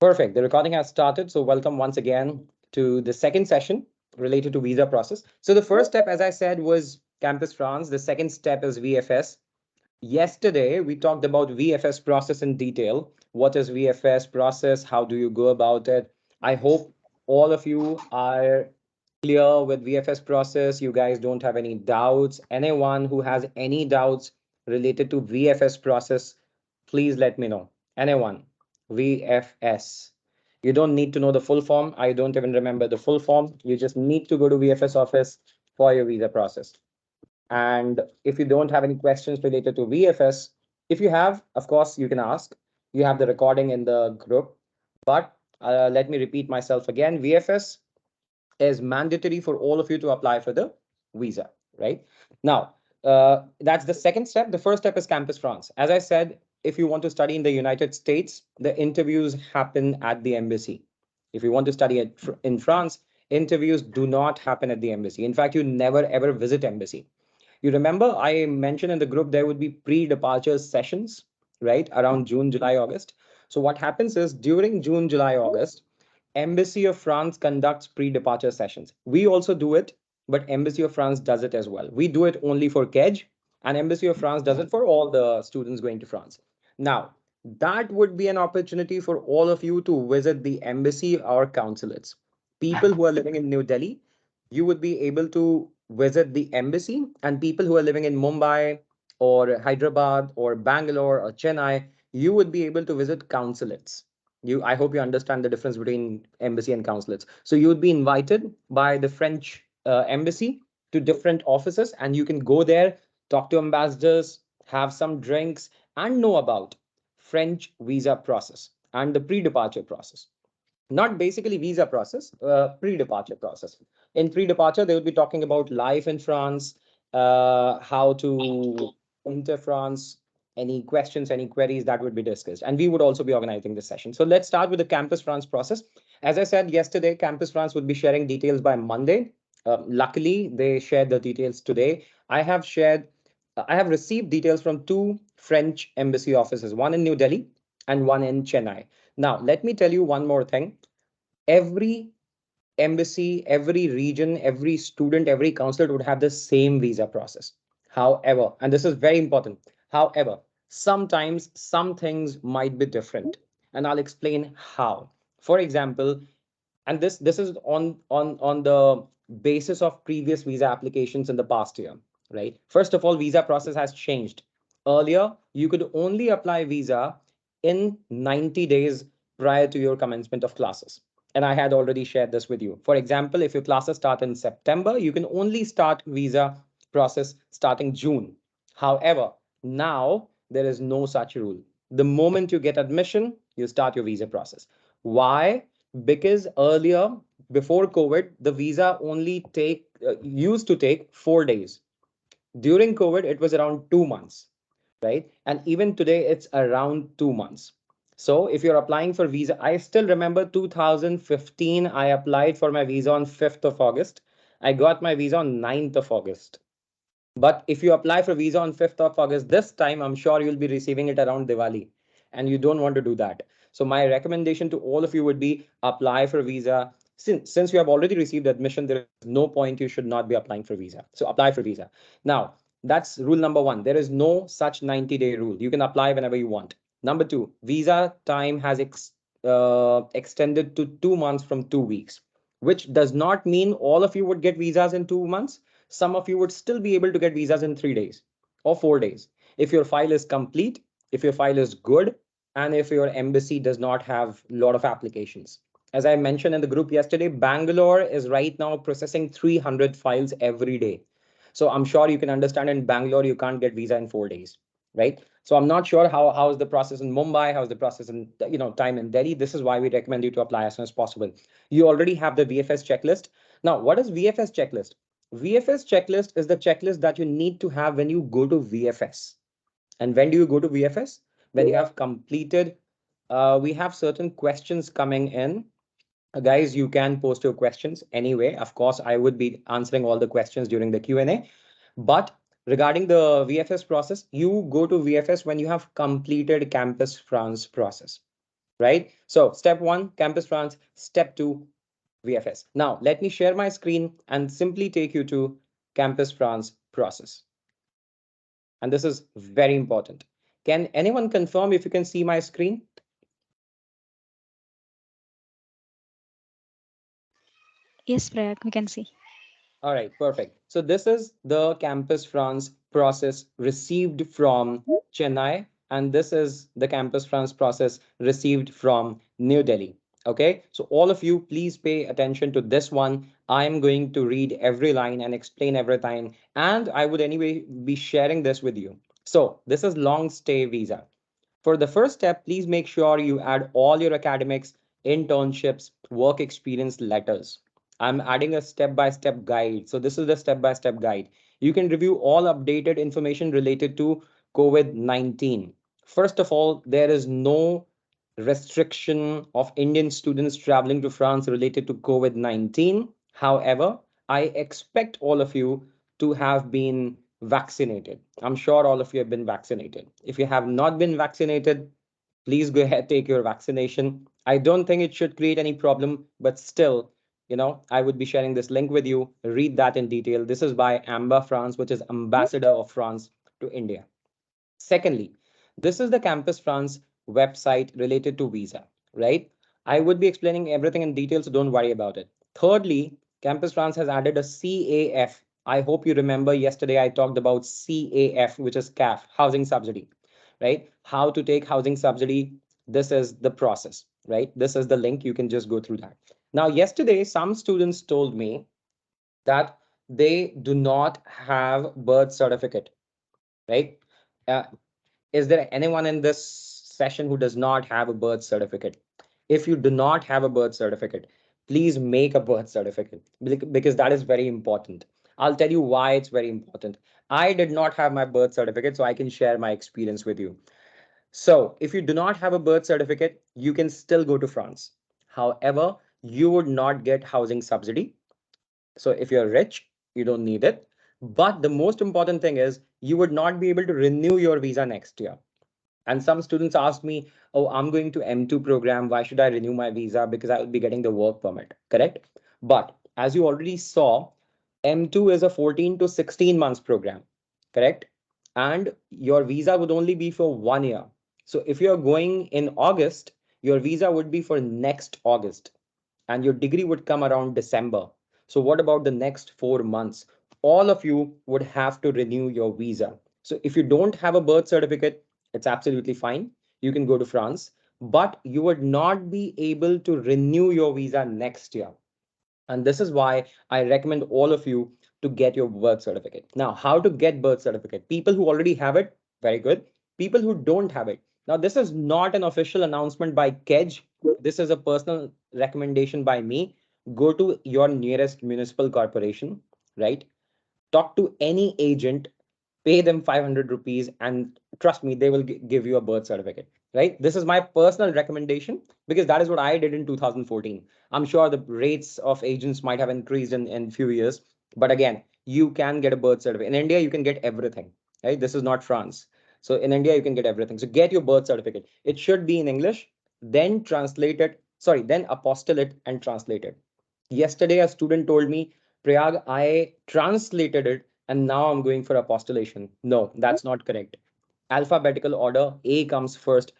Perfect. The recording has started. So welcome once again to the second session related to visa process. So the first step, as I said, was Campus France. The second step is VFS. Yesterday, we talked about VFS process in detail. What is VFS process? How do you go about it? I hope all of you are clear with VFS process. You guys don't have any doubts. Anyone who has any doubts related to VFS process, please let me know. Anyone? VFS. You don't need to know the full form. I don't even remember the full form. You just need to go to VFS office for your visa process. And if you don't have any questions related to VFS, if you have, of course, you can ask. You have the recording in the group. But let me repeat myself again. VFS is mandatory for all of you to apply for the visa, right? Now, that's the second step. The first step is Campus France. As I said, if you want to study in the United States, the interviews happen at the embassy. If you want to study in France, interviews do not happen at the embassy. In fact, you never ever visit embassy. You remember I mentioned in the group there would be pre-departure sessions, right? Around June, July, August. So what happens is during June, July, August, Embassy of France conducts pre-departure sessions. We also do it, but Embassy of France does it as well. We do it only for KEDGE, and Embassy of France does it for all the students going to France. Now, that would be an opportunity for all of you to visit the embassy or consulates. People who are living in New Delhi, you would be able to visit the embassy, and people who are living in Mumbai or Hyderabad or Bangalore or Chennai, you would be able to visit consulates. I hope you understand the difference between embassy and consulates. So you would be invited by the French embassy to different offices, and you can go there, talk to ambassadors, have some drinks, and know about French visa process and the pre-departure process. Not basically visa process, pre-departure process. In pre-departure, they will be talking about life in France, how to enter France, any questions, any queries that would be discussed. And we would also be organizing this session. So let's start with the Campus France process. As I said yesterday, Campus France would be sharing details by Monday. Luckily, they shared the details today. I have received details from two French embassy offices, one in New Delhi and one in Chennai. Now, let me tell you one more thing. Every embassy, every region, every student, every consulate would have the same visa process. However, and this is very important, however, sometimes some things might be different, and I'll explain how. For example, and this is on the basis of previous visa applications in the past year, right? First of all, visa process has changed. Earlier, you could only apply visa in 90 days prior to your commencement of classes. And I had already shared this with you. For example, if your classes start in September, you can only start visa process starting June. However, now there is no such rule. The moment you get admission, you start your visa process. Why? Because earlier, before COVID, the visa only used to take 4 days. During COVID, it was around 2 months, right? And even today, it's around 2 months. So if you're applying for visa, I still remember 2015, I applied for my visa on 5th of August. I got my visa on 9th of August. But if you apply for visa on 5th of August, this time I'm sure you'll be receiving it around Diwali, and you don't want to do that. So my recommendation to all of you would be apply for visa. Since you have already received admission, there is no point you should not be applying for visa. So apply for visa. Now, that's rule number one. There is no such 90-day rule. You can apply whenever you want. Number two, visa time has extended to 2 months from 2 weeks, which does not mean all of you would get visas in 2 months. Some of you would still be able to get visas in 3 days or 4 days. If your file is complete, if your file is good, and if your embassy does not have a lot of applications. As I mentioned in the group yesterday, Bangalore is right now processing 300 files every day. So I'm sure you can understand in Bangalore, you can't get visa in 4 days, right? So I'm not sure how is the process in Mumbai, how's the process in time in Delhi. This is why we recommend you to apply as soon as possible. You already have the VFS checklist. Now, what is VFS checklist? VFS checklist is the checklist that you need to have when you go to VFS. And when do you go to VFS? When you have completed, we have certain questions coming in. Guys, you can post your questions anyway. Of course, I would be answering all the questions during the Q&A. But regarding the VFS process, you go to VFS when you have completed Campus France process. right? So step one, Campus France. Step two, VFS. Now, let me share my screen and simply take you to Campus France process. And this is very important. Can anyone confirm if you can see my screen? Yes, Prayag, we can see. All right, perfect. So this is the Campus France process received from Chennai, and this is the Campus France process received from New Delhi. Okay, so all of you, please pay attention to this one. I'm going to read every line and explain everything, and I would anyway be sharing this with you. So this is long stay visa. For the first step, please make sure you add all your academics, internships, work experience letters. I'm adding a step-by-step guide. So this is the step-by-step guide. You can review all updated information related to COVID-19. First of all, there is no restriction of Indian students traveling to France related to COVID-19. However, I expect all of you to have been vaccinated. I'm sure all of you have been vaccinated. If you have not been vaccinated, please go ahead, take your vaccination. I don't think it should create any problem, but still, I would be sharing this link with you. Read that in detail. This is by Amba France, which is Ambassador of France to India. Secondly, this is the Campus France website related to visa, right? I would be explaining everything in detail, so don't worry about it. Thirdly, Campus France has added a CAF. I hope you remember yesterday I talked about CAF, which is CAF, housing subsidy, right? How to take housing subsidy. This is the process, right? This is the link. You can just go through that. Now, yesterday, some students told me that they do not have birth certificate, right? Uh, is there anyone in this session who does not have a birth certificate? If you do not have a birth certificate, please make a birth certificate because that is very important. I'll tell you why it's very important. I did not have my birth certificate, so I can share my experience with you. So, if you do not have a birth certificate, you can still go to France. However, you would not get housing subsidy. So, if you're rich, you don't need it. But the most important thing is you would not be able to renew your visa next year. And some students ask me, oh, I'm going to M2 program. Why should I renew my visa? Because I will be getting the work permit, correct? But as you already saw, M2 is a 14 to 16 months program, correct? And your visa would only be for 1 year. So if you're going in August, your visa would be for next August and your degree would come around December. So what about the next 4 months? All of you would have to renew your visa. So if you don't have a birth certificate, it's absolutely fine. You can go to France, but you would not be able to renew your visa next year. And this is why I recommend all of you to get your birth certificate. Now, how to get birth certificate? People who already have it, very good. People who don't have it. Now, this is not an official announcement by KEDGE. This is a personal recommendation by me. Go to your nearest municipal corporation, right? Talk to any agent, pay them 500 rupees, and trust me, they will give you a birth certificate, right? This is my personal recommendation because that is what I did in 2014. I'm sure the rates of agents might have increased in few years, but again, you can get a birth certificate. In India, you can get everything, right? This is not France. So in India, you can get everything. So get your birth certificate. It should be in English, then translate it, sorry, then apostille it and translate it. Yesterday, a student told me, Prayag, I translated it and now I'm going for apostillation. No, that's not correct. Alphabetical order, A comes first,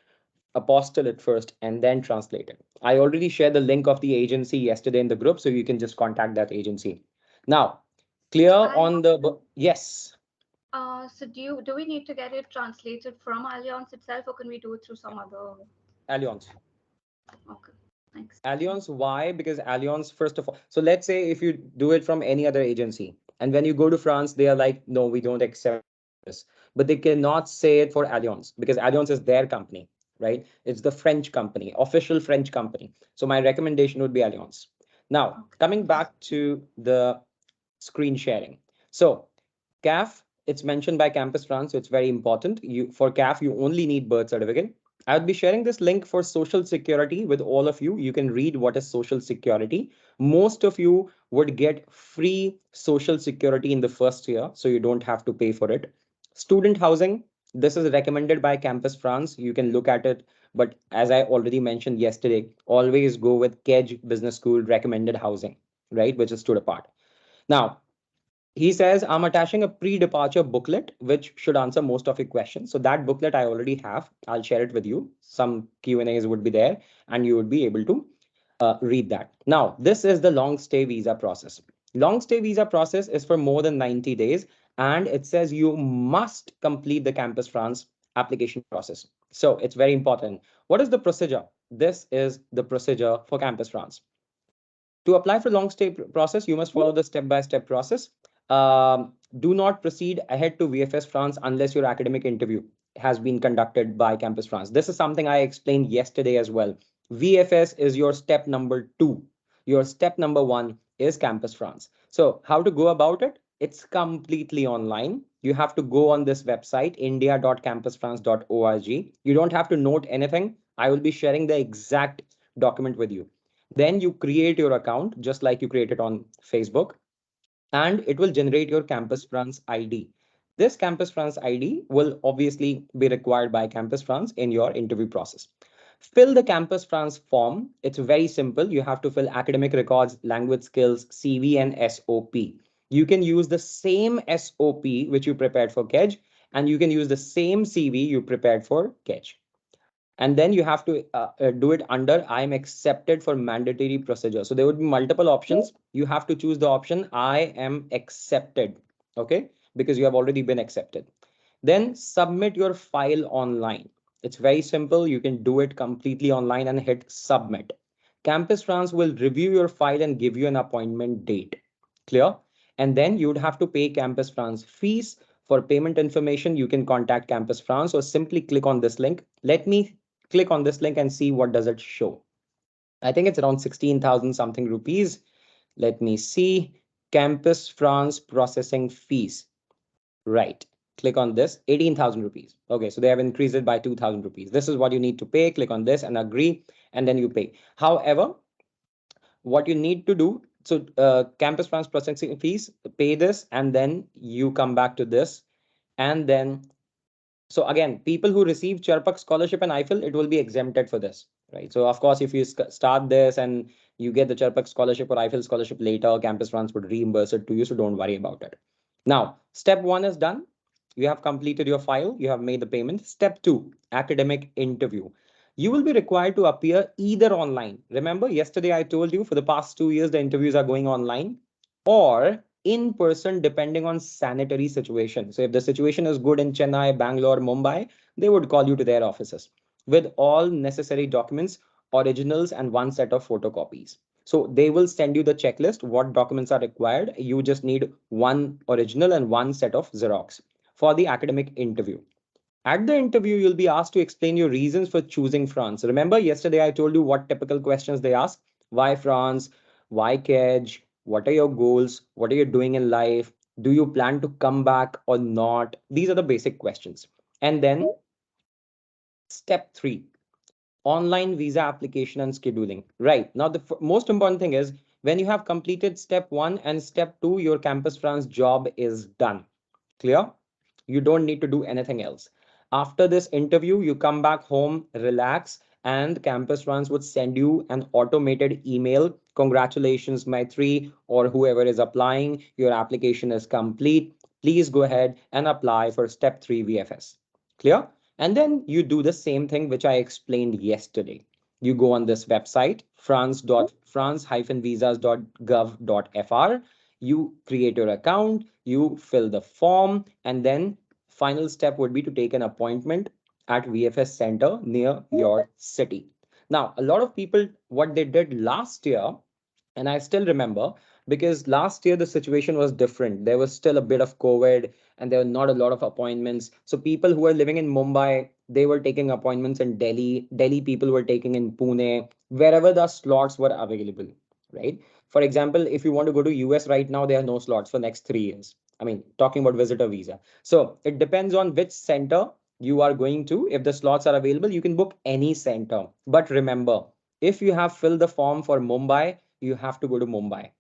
apostille it first, and then translate it. I already shared the link of the agency yesterday in the group, so you can just contact that agency. Now, clear on the yes, So do we need to get it translated from Allianz itself, or can we do it through some other? Allianz. Okay, thanks. Allianz, why? Because Allianz, first of all, so let's say if you do it from any other agency, and when you go to France, they are like, no, we don't accept this. But they cannot say it for Allianz because Allianz is their company, right? It's the French company, official French company. So my recommendation would be Allianz. Now, Okay. coming back to the screen sharing. So CAF, it's mentioned by Campus France, so it's very important. For CAF, you only need birth certificate. I would be sharing this link for social security with all of you. You can read what is social security. Most of you would get free social security in the first year, so you don't have to pay for it. Student housing, This is recommended by Campus France. You can look at it. But as I already mentioned yesterday, always go with KEDGE Business School recommended housing, right? Which is stood apart. Now, he says, I'm attaching a pre-departure booklet, which should answer most of your questions. So that booklet I already have. I'll share it with you. Some Q&As would be there, and you would be able to read that. Now, this is the long stay visa process. Long stay visa process is for more than 90 days, and it says you must complete the Campus France application process. So it's very important. What is the procedure? This is the procedure for Campus France. To apply for long stay process, you must follow the step-by-step process. Do not proceed ahead to VFS France unless your academic interview has been conducted by Campus France. This is something I explained yesterday as well. VFS is your step number 2. Your step number 1 is Campus France. So how to go about it? It's completely online. You have to go on this website, india.campusfrance.org. You don't have to note anything. I will be sharing the exact document with you. Then you create your account just like you create it on Facebook, and it will generate your Campus France ID. This Campus France ID will obviously be required by Campus France in your interview process. Fill the Campus France form. It's very simple. You have to fill academic records, language skills, CV, and SOP. You can use the same SOP which you prepared for KEDGE, and you can use the same CV you prepared for KEDGE. And then you have to do it under I'm accepted for mandatory procedure. So there would be multiple options. You have to choose the option I am accepted, okay? Because you have already been accepted. Then submit your file online. It's very simple. You can do it completely online and hit submit. Campus France will review your file and give you an appointment date. Clear? And then you would have to pay Campus France fees. For payment information, you can contact Campus France or simply click on this link. Let me click on this link and see what does it show. I think it's around 16,000 something rupees. Let me see. Campus France processing fees. Right. Click on this, 18,000 rupees. Okay, so they have increased it by 2,000 rupees. This is what you need to pay. Click on this and agree, and then you pay. However, what you need to do, so Campus France processing fees, pay this, and then you come back to this, and then so again, people who receive Charpak scholarship and IFL, it will be exempted for this, right? So of course, if you start this and you get the Charpak scholarship or IFL scholarship later, Campus France would reimburse it to you, so don't worry about it. Now, step 1 is done. You have completed your file, you have made the payment. Step 2, academic interview. You will be required to appear either online. Remember, yesterday I told you for the past 2 years, the interviews are going online, or in person depending on sanitary situation. So if the situation is good in Chennai, Bangalore, Mumbai, they would call you to their offices with all necessary documents, originals, and one set of photocopies. So they will send you the checklist, what documents are required. You just need one original and one set of Xerox for the academic interview. At the interview, you'll be asked to explain your reasons for choosing France. Remember, yesterday I told you what typical questions they ask. Why France? Why KEDGE? What are your goals? What are you doing in life? Do you plan to come back or not? These are the basic questions. And then step 3, online visa application and scheduling. Right. Now, the most important thing is when you have completed step 1 and step 2, your Campus France job is done. Clear? You don't need to do anything else. After this interview, you come back home, relax, and Campus France would send you an automated email. Congratulations, Maitri, or whoever is applying. Your application is complete. Please go ahead and apply for step 3 VFS. Clear? And then you do the same thing which I explained yesterday. You go on this website, france-visas.gov.fr. You create your account, you fill the form, and then final step would be to take an appointment at VFS center near your city. Now, a lot of people, what they did last year, and I still remember, because last year the situation was different. There was still a bit of COVID and there were not a lot of appointments. So people who were living in Mumbai, they were taking appointments in Delhi. Delhi people were taking in Pune, wherever the slots were available, right? For example, if you want to go to US right now, there are no slots for next 3 years. I mean, talking about visitor visa. So it depends on which center you are going to. If the slots are available, you can book any center. But remember, if you have filled the form for Mumbai, you have to go to Mumbai,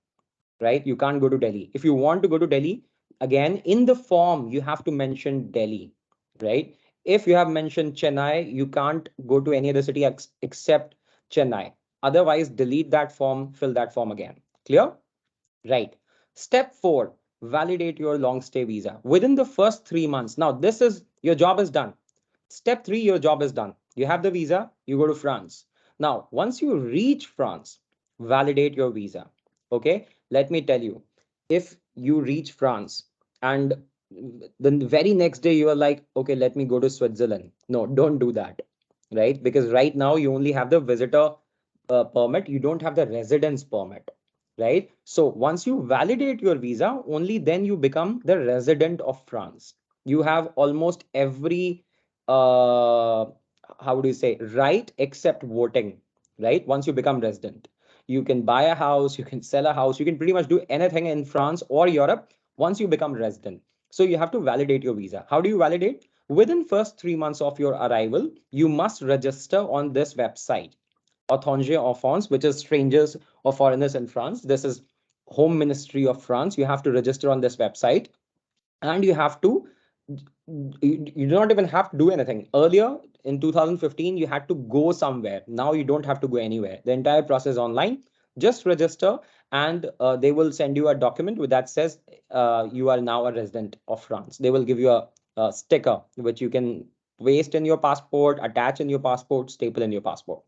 right? You can't go to Delhi. If you want to go to Delhi, again, in the form, you have to mention Delhi. right? If you have mentioned Chennai, you can't go to any other city except Chennai. Otherwise, delete that form, fill that form again. Clear? Right. Step 4, validate your long stay visa within the first 3 months. Now, this is your job is done. Step 3, your job is done. You have the visa, you go to France. Now, once you reach France, validate your visa. Okay, let me tell you, if you reach France and the very next day you are like, okay, let me go to Switzerland. No, don't do that, right? Because right now you only have the visitor permit, you don't have the residence permit, right? So once you validate your visa, only then you become the resident of France. You have almost every how do you say, right, except voting, right? Once you become resident, you can buy a house, you can sell a house, you can pretty much do anything in France or Europe once you become resident. So you have to validate your visa. How do you validate? Within first 3 months of your arrival, you must register on this website, Étrangers en France, which is strangers or foreigners in France. This is Home Ministry of France. You have to register on this website, and you have to, you do not even have to do anything. Earlier in 2015, you had to go somewhere. Now you don't have to go anywhere. The entire process is online. Just register, and they will send you a document that says you are now a resident of France. They will give you a sticker which you can paste in your passport, attach in your passport, staple in your passport,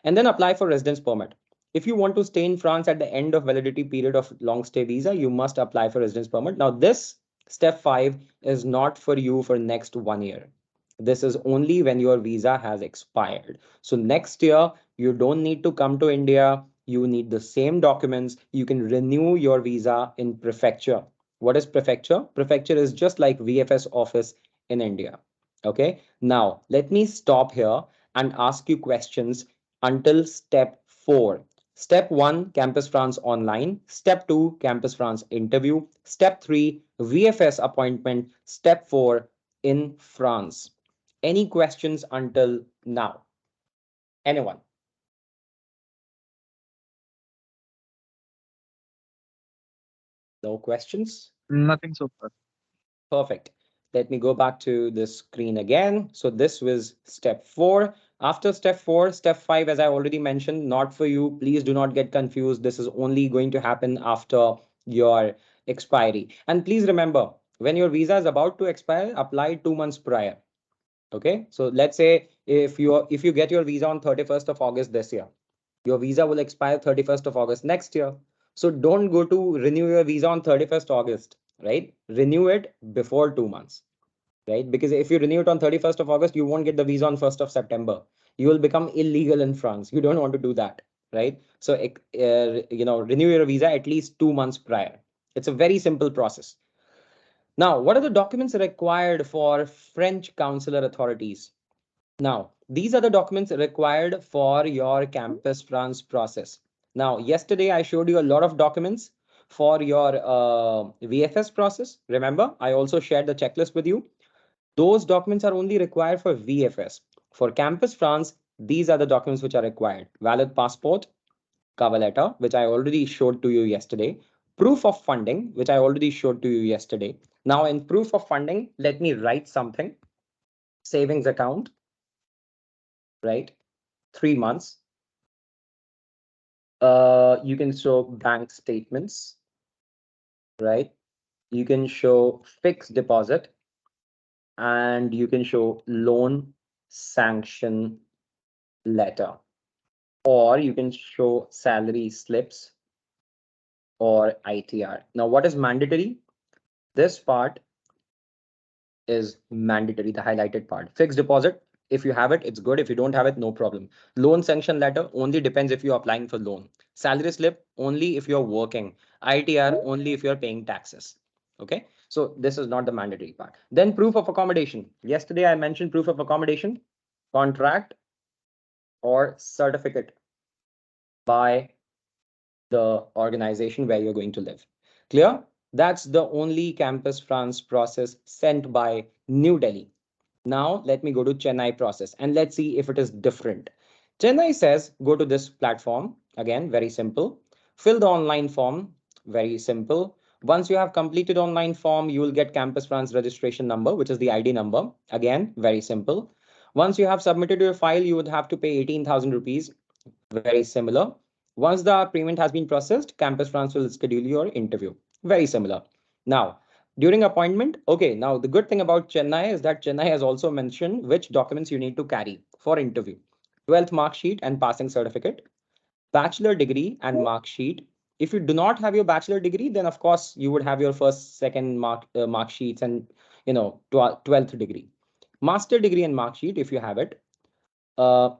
and then apply for residence permit. If you want to stay in France at the end of validity period of long stay visa, you must apply for residence permit. Now, this step 5 is not for you for next 1 year. This is only when your visa has expired. So next year, you don't need to come to India. You need the same documents. You can renew your visa in prefecture. What is prefecture? Prefecture is just like VFS office in India. Okay. Now, let me stop here and ask you questions until step 4. Step 1, Campus France online. Step 2, Campus France interview. Step 3, VFS appointment. Step 4, in France. Any questions until now? Anyone? No questions? Nothing so far. Perfect. Let me go back to the screen again. So this was step 4. After step 4, step 5, as I already mentioned, not for you. Please do not get confused. This is only going to happen after your expiry. And please remember, when your visa is about to expire, apply 2 months prior. Okay. So let's say if you get your visa on 31st of August this year, your visa will expire 31st of August next year. So don't go to renew your visa on 31st August, right? Renew it before 2 months, right? Because if you renew it on 31st of August, you won't get the visa on 1st of September. You will become illegal in France. You don't want to do that, right? So, renew your visa at least 2 months prior. It's a very simple process. Now, what are the documents required for French consular authorities? Now, these are the documents required for your Campus France process. Now, yesterday I showed you a lot of documents for your VFS process. Remember, I also shared the checklist with you. Those documents are only required for VFS. For Campus France, these are the documents which are required. Valid passport, cover letter, which I already showed to you yesterday. Proof of funding, which I already showed to you yesterday. Now, in proof of funding, let me write something. Savings account, right? 3 months. You can show bank statements, right? You can show fixed deposit, and you can show loan sanction letter, or you can show salary slips or ITR. Now, what is mandatory? This part is mandatory, the highlighted part. Fixed deposit, if you have it, it's good. If you don't have it, no problem. Loan sanction letter only depends if you're applying for loan. Salary slip only if you're working. ITR only if you're paying taxes. Okay, so this is not the mandatory part. Then proof of accommodation. Yesterday I mentioned proof of accommodation, contract or certificate by the organization where you're going to live. Clear? That's the only Campus France process sent by New Delhi. Now let me go to Chennai process and let's see if it is different. Chennai says go to this platform. Again, very simple. Fill the online form. Very simple. Once you have completed online form, you will get Campus France registration number, which is the ID number. Again, very simple. Once you have submitted your file, you would have to pay 18,000 rupees. Very similar. Once the payment has been processed, Campus France will schedule your interview. Very similar. Now, during appointment, okay, now the good thing about Chennai is that Chennai has also mentioned which documents you need to carry for interview. 12th mark sheet and passing certificate, bachelor degree and mark sheet. If you do not have your bachelor degree, then of course you would have your first, second mark sheets and 12th degree. Master degree and mark sheet if you have it. Uh,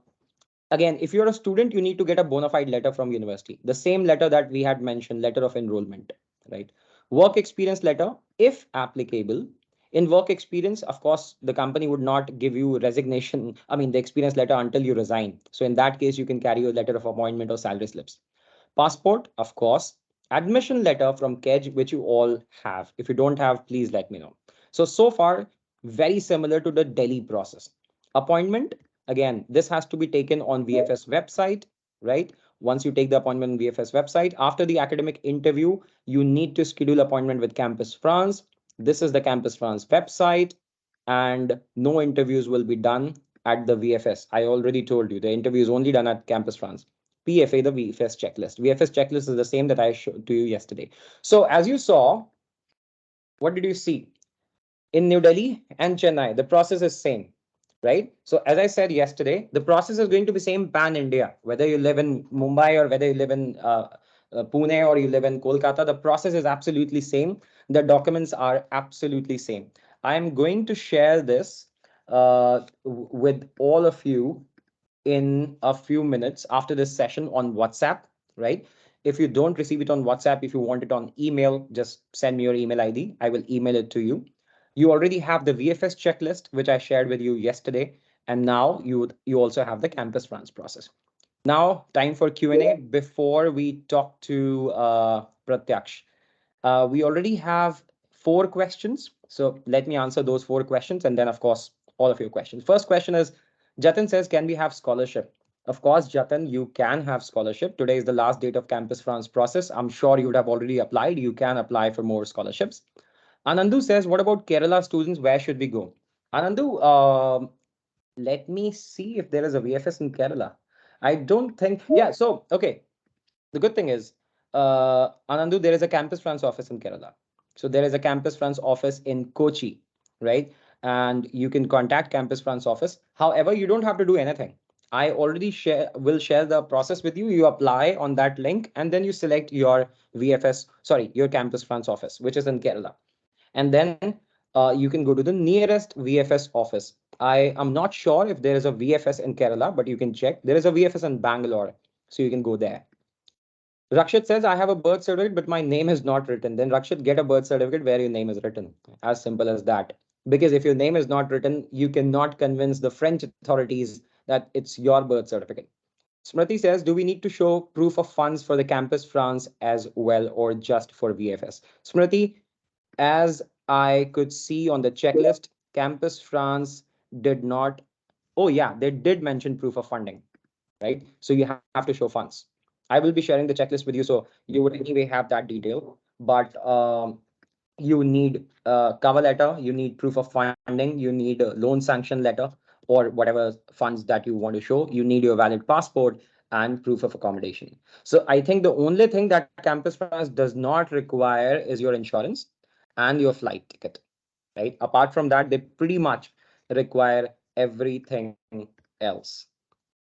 Again, if you're a student, you need to get a bona fide letter from university, the same letter that we had mentioned, letter of enrollment, right? Work experience letter, if applicable. In work experience, of course, the company would not give you resignation, I mean, the experience letter until you resign. So in that case, you can carry your letter of appointment or salary slips. Passport, of course. Admission letter from KEDGE, which you all have. If you don't have, please let me know. So far, very similar to the Delhi process. Appointment, again, this has to be taken on VFS website, right? Once you take the appointment on VFS website, after the academic interview, you need to schedule appointment with Campus France. This is the Campus France website, and no interviews will be done at the VFS. I already told you the interview is only done at Campus France. PFA, the VFS checklist. VFS checklist is the same that I showed to you yesterday. So as you saw, what did you see? In New Delhi and Chennai, the process is same, right? So as I said yesterday, the process is going to be same pan India, whether you live in Mumbai or whether you live in Pune or you live in Kolkata, the process is absolutely same. The documents are absolutely same. I'm going to share this with all of you in a few minutes after this session on WhatsApp, right? If you don't receive it on WhatsApp, if you want it on email, just send me your email ID. I will email it to you. You already have the VFS checklist, which I shared with you yesterday. And now you also have the Campus France process. Now, time for Q&A before we talk to Pratyaksh. We already have 4 questions. So let me answer those 4 questions. And then, of course, all of your questions. First question is, Jatin says, can we have scholarship? Of course, Jatin, you can have scholarship. Today is the last date of Campus France process. I'm sure you would have already applied. You can apply for more scholarships. Anandu says, what about Kerala students? Where should we go? Anandu, let me see if there is a VFS in Kerala. I don't think. Yeah. So, okay. The good thing is, Anandu, there is a Campus France office in Kerala. So there is a Campus France office in Kochi, right? And you can contact Campus France office. However, you don't have to do anything. I already will share the process with you. You apply on that link and then you select your VFS, sorry, your Campus France office, which is in Kerala. And then you can go to the nearest VFS office. I am not sure if there is a VFS in Kerala, but you can check. There is a VFS in Bangalore, so you can go there. Rakshit says, I have a birth certificate, but my name is not written. Then Rakshit, get a birth certificate where your name is written. As simple as that. Because if your name is not written, you cannot convince the French authorities that it's your birth certificate. Smriti says, do we need to show proof of funds for the Campus France as well, or just for VFS? Smriti, as I could see on the checklist, Campus France did not. Oh, yeah, they did mention proof of funding, right? So you have to show funds. I will be sharing the checklist with you, so you would anyway have that detail. But you need a cover letter, you need proof of funding, you need a loan sanction letter, or whatever funds that you want to show. You need your valid passport and proof of accommodation. So I think the only thing that Campus France does not require is your insurance and your flight ticket, right? Apart from that, they pretty much require everything else.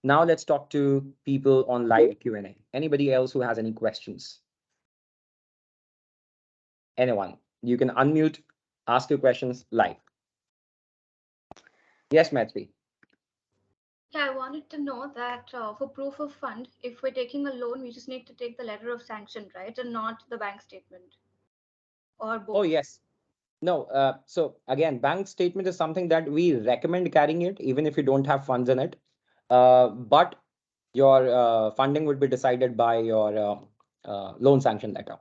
Now let's talk to people on live Q&A. Anybody else who has any questions? Anyone? You can unmute, ask your questions live. Yes, Maitri. Yeah, I wanted to know that for proof of fund, if we're taking a loan, we just need to take the letter of sanction, right? And not the bank statement or Oh, both. yes. No, so again, bank statement is something that we recommend carrying it, even if you don't have funds in it. But your funding would be decided by your loan sanction letter.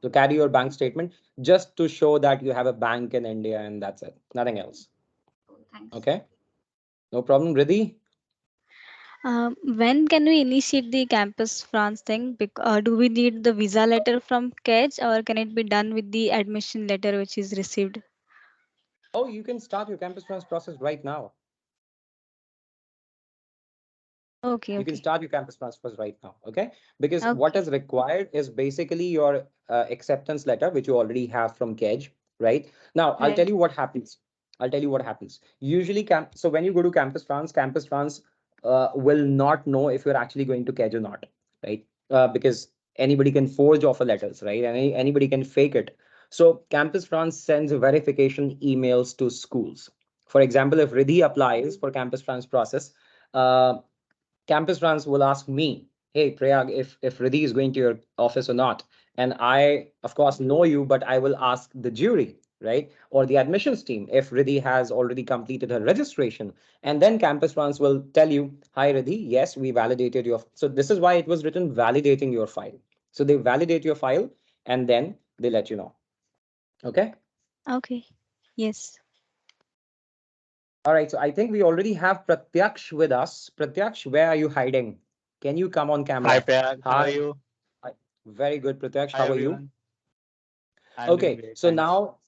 So carry your bank statement just to show that you have a bank in India, and that's it. Nothing else. Cool, thanks. Okay. No problem. Riddhi? When can we initiate the Campus France thing? Do we need the visa letter from KEDGE, or can it be done with the admission letter which is received? Oh, you can start your campus France process right now. Okay, You can okay, start your campus transfers right now, okay? Because what okay, is required is basically your acceptance letter, which you already have from KEDGE, right? Now, I'll tell right. you what happens. I'll tell you what happens. Usually, so when you go to Campus France will not know if you're actually going to KEDGE or not, right? Because anybody can forge offer letters, right? And anybody can fake it. So Campus France sends verification emails to schools. For example, if Riddhi applies for Campus France process, uh, Campus France will ask me, "Hey, Prayag, if Riddhi is going to your office or not." And I, of course, know you, but I will ask the jury, right? Or the admissions team if Riddhi has already completed her registration. And then Campus France will tell you, "Hi, Riddhi, yes, we validated your." So this is why it was written validating your file. So they validate your file and then they let you know. Okay. Okay, yes. All right. So I think we already have Pratyaksh with us. Pratyaksh, where are you hiding? Can you come on Hi camera? Prayag, how are Hi. you? Hi. Very good, Pratyaksh. Hi How are you? everyone. I'm doing Okay, great, so thanks. now,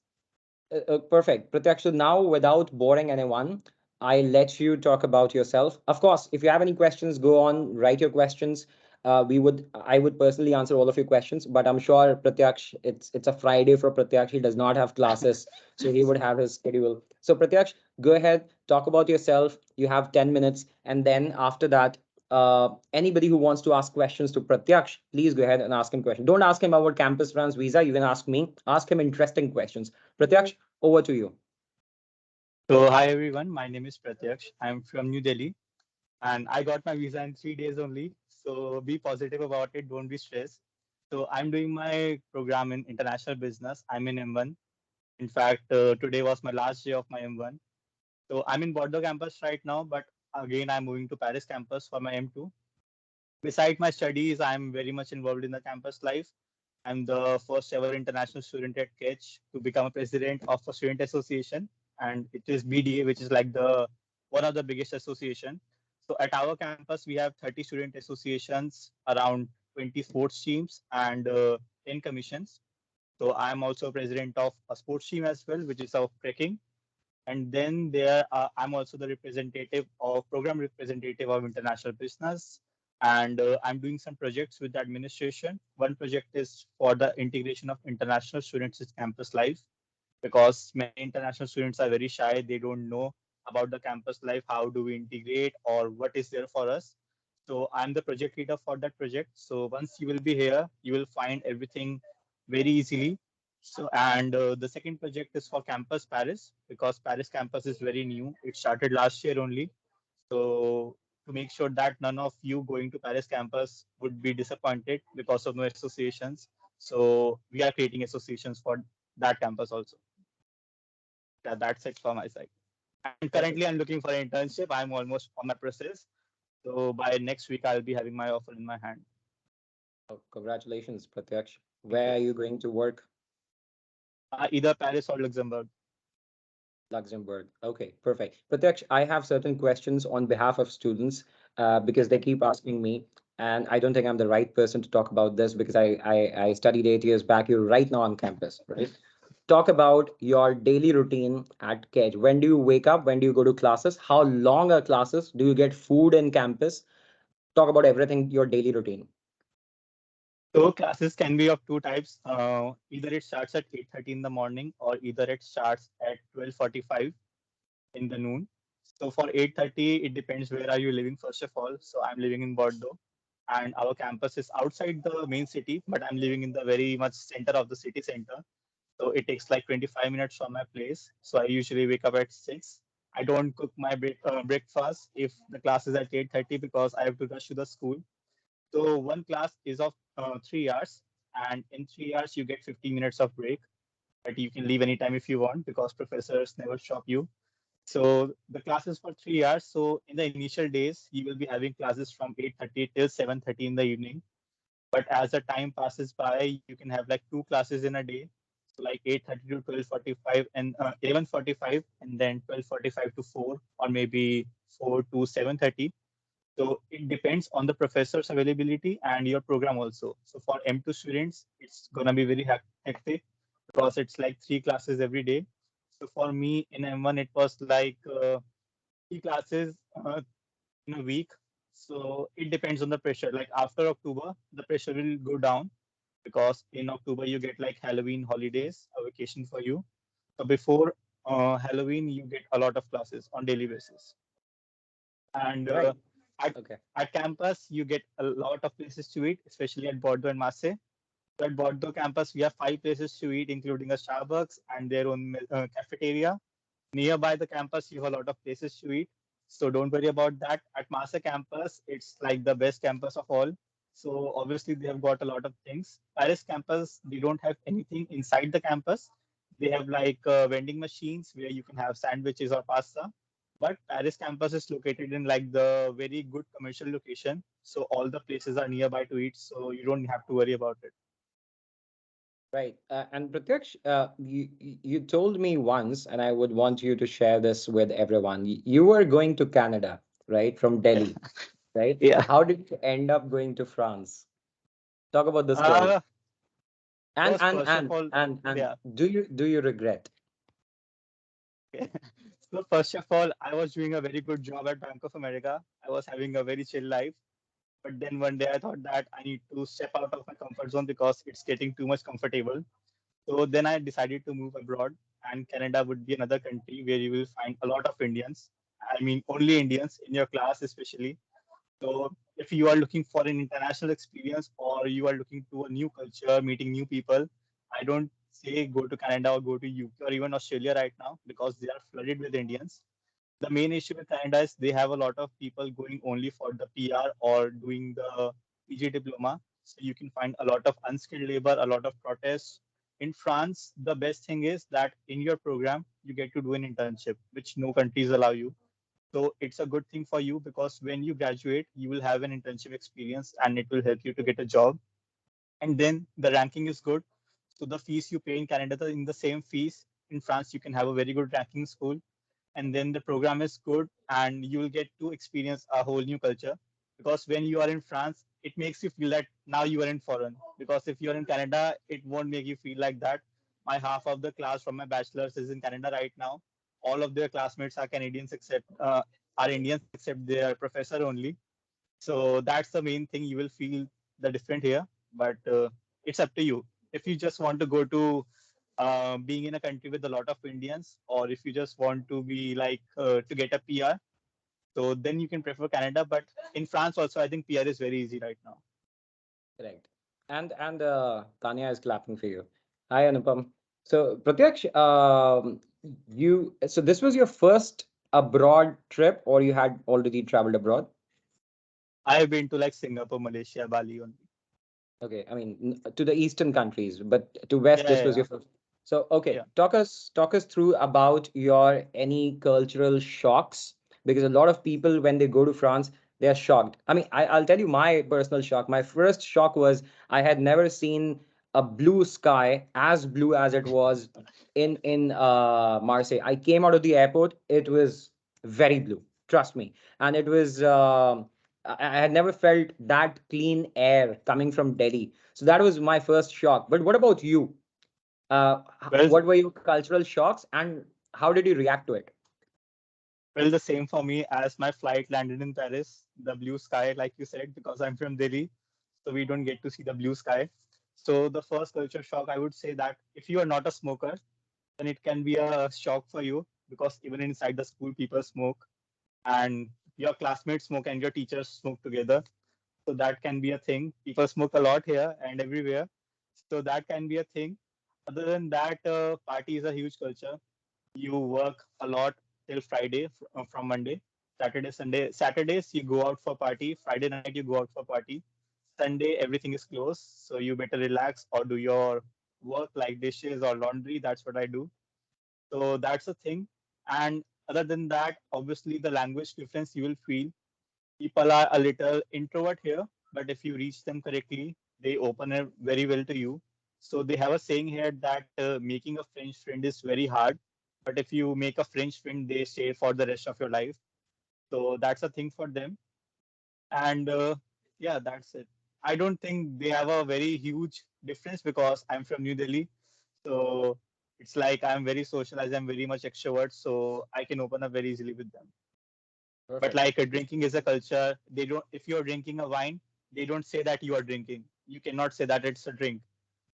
perfect. Pratyaksh, so now without boring anyone, I let you talk about yourself. Of course, if you have any questions, go on, write your questions. I would personally answer all of your questions, but I'm sure Pratyaksh, it's a Friday for Pratyaksh. He does not have classes, so he would have his schedule. So Pratyaksh, go ahead, talk about yourself. You have 10 minutes, and then after that, anybody who wants to ask questions to Pratyaksh, please go ahead and ask him questions. Don't ask him about campus France visa. You can ask me. Ask him interesting questions. Pratyaksh, over to you. So hi everyone, my name is Pratyaksh. I'm from New Delhi and I got my visa in 3 days only. So be positive about it, don't be stressed. So I'm doing my program in international business. I'm in M1. In fact, today was my last day of my M1. So I'm in Bordeaux campus right now, but again I'm moving to Paris campus for my M2. Beside my studies, I'm very much involved in the campus life. I'm the first ever international student at KEDGE to become a president of a student association, and it is BDA, which is like the one of the biggest association. So at our campus, we have 30 student associations, around 20 sports teams, and 10 commissions. So I'm also president of a sports team as well, which is of trekking. And then I'm also the representative of program representative of international business, and I'm doing some projects with the administration. One project is for the integration of international students in campus life, because many international students are very shy. They don't know about the campus life. How do we integrate, or what is there for us? So I'm the project leader for that project. So once you will be here, you will find everything very easily. So and the second project is for Campus Paris, because Paris campus is very new. It started last year only. So to make sure that none of you going to Paris campus would be disappointed because of no associations. So we are creating associations for that campus also. Yeah, that's it from my side. And currently, Perfect. I'm looking for an internship. I'm almost on my process. So by next week, I'll be having my offer in my hand. Oh, congratulations, Pratyaksh. Thank Where you. are you going to work? Either Paris or Luxembourg. Luxembourg. Okay, perfect. Pratyaksh, I have certain questions on behalf of students because they keep asking me, and I don't think I'm the right person to talk about this because I studied 8 years back. You're right now on campus, right? Talk about your daily routine at KEDGE. When do you wake up? When do you go to classes? How long are classes? Do you get food in campus? Talk about everything, your daily routine. So classes can be of two types. Either it starts at 8:30 in the morning, or either it starts at 12:45 in the noon. So for 8:30, it depends where are you living first of all. So I'm living in Bordeaux, and our campus is outside the main city, but I'm living in the very much center of the city center. So it takes like 25 minutes from my place. So I usually wake up at 6. I don't cook my breakfast if the class is at 8:30, because I have to rush to the school. So one class is of 3 hours, and in 3 hours you get 15 minutes of break. But you can leave anytime if you want, because professors never stop you. So the class is for 3 hours. So in the initial days, you will be having classes from 8:30 till 7:30 in the evening. But as the time passes by, you can have like two classes in a day. So like 8:30 to 12:45 and 11:45, and then 12:45 to 4, or maybe 4 to 7:30. So it depends on the professor's availability and your program also. So for M2 students, it's gonna be very hectic because it's like 3 classes every day. So for me in M1, it was like 3 classes in a week. So it depends on the pressure. Like after October, the pressure will go down because in October you get like Halloween holidays, a vacation for you. So before Halloween, you get a lot of classes on daily basis. And Right. at, Okay. at campus, you get a lot of places to eat, especially at Bordeaux and Marseille. So at Bordeaux campus, we have 5 places to eat, including a Starbucks and their own cafeteria. Nearby the campus, you have a lot of places to eat. So don't worry about that. At Marseille campus, it's like the best campus of all. So obviously they have got a lot of things. Paris campus, they don't have anything inside the campus. They have like vending machines where you can have sandwiches or pasta. But Paris campus is located in like the very good commercial location. So all the places are nearby to eat. So you don't have to worry about it. Right. And Pratyaksh, you told me once, and I would want you to share this with everyone. You were going to Canada, right, from Yeah. Delhi, right? Yeah. How did you end up going to France? Talk about the story. Uh, And First, and first of and all, and and yeah. do you regret? Okay. So first of all, I was doing a very good job at Bank of America. I was having a very chill life. But then one day I thought that I need to step out of my comfort zone because it's getting too much comfortable. So then I decided to move abroad, and Canada would be another country where you will find a lot of Indians. I mean, only Indians in your class, especially. So if you are looking for an international experience or you are looking to a new culture, meeting new people, I don't say go to Canada or go to UK or even Australia right now because they are flooded with Indians. The main issue with Canada is they have a lot of people going only for the PR or doing the PG diploma. So you can find a lot of unskilled labor, a lot of protests. In France, the best thing is that in your program, you get to do an internship, which no countries allow you. So it's a good thing for you because when you graduate, you will have an internship experience and it will help you to get a job. And then the ranking is good. So the fees you pay in Canada, in the same fees in France, you can have a very good ranking school. And then the program is good and you will get to experience a whole new culture. Because when you are in France, it makes you feel that now you are in foreign. Because if you are in Canada, it won't make you feel like that. My half of the class from my bachelor's is in Canada right now. All of their classmates are Canadians except are Indians except their professor only. So that's the main thing. You will feel the different here, but it's up to you. If you just want to go to being in a country with a lot of Indians, or if you just want to be like to get a PR, so then you can prefer Canada. But in France also, I think PR is very easy right now. Correct. And Tanya is clapping for you. Hi, Anupam. So Pratyaksh, so this was your first abroad trip, or you had already traveled abroad? I have been to like Singapore, Malaysia, Bali only. Okay, I mean to the eastern countries, but to west, Yeah, this yeah, was yeah. your first. So okay, Yeah. talk us through about your any cultural shocks, because a lot of people when they go to France, they are shocked. I mean, I'll tell you my personal shock. My first shock was I had never seen a blue sky as blue as it was in Marseille. I came out of the airport, it was very blue. Trust me, and it was. I had never felt that clean air coming from Delhi. So that was my first shock. But what about you? Well, What were your cultural shocks and how did you react to it? well, the same for me as my flight landed in Paris. The blue sky, like you said, because I'm from Delhi, so we don't get to see the blue sky. So the first culture shock, I would say that if you are not a smoker, then it can be a shock for you because even inside the school, people smoke and your classmates smoke and your teachers smoke together. So that can be a thing. People smoke a lot here and everywhere. So that can be a thing. Other than that, party is a huge culture. You work a lot till Friday from Monday, Saturday, Sunday. Saturdays you go out for party. Friday night you go out for party. Sunday everything is closed, so you better relax or do your work like dishes or laundry. That's what I do. So that's the thing. And other than that, obviously the language difference you will feel. People are a little introvert here, but if you reach them correctly, they open it very well to you. So they have a saying here that making a French friend is very hard, but if you make a French friend, they stay for the rest of your life. So that's a thing for them. And yeah, that's it. I don't think they have a very huge difference because I'm from New Delhi. So it's like I'm very socialized, I'm very much extrovert, so I can open up very easily with them. But Perfect. like drinking is a culture. They don't. If you're drinking a wine, they don't say that you are drinking. You cannot say that it's a drink.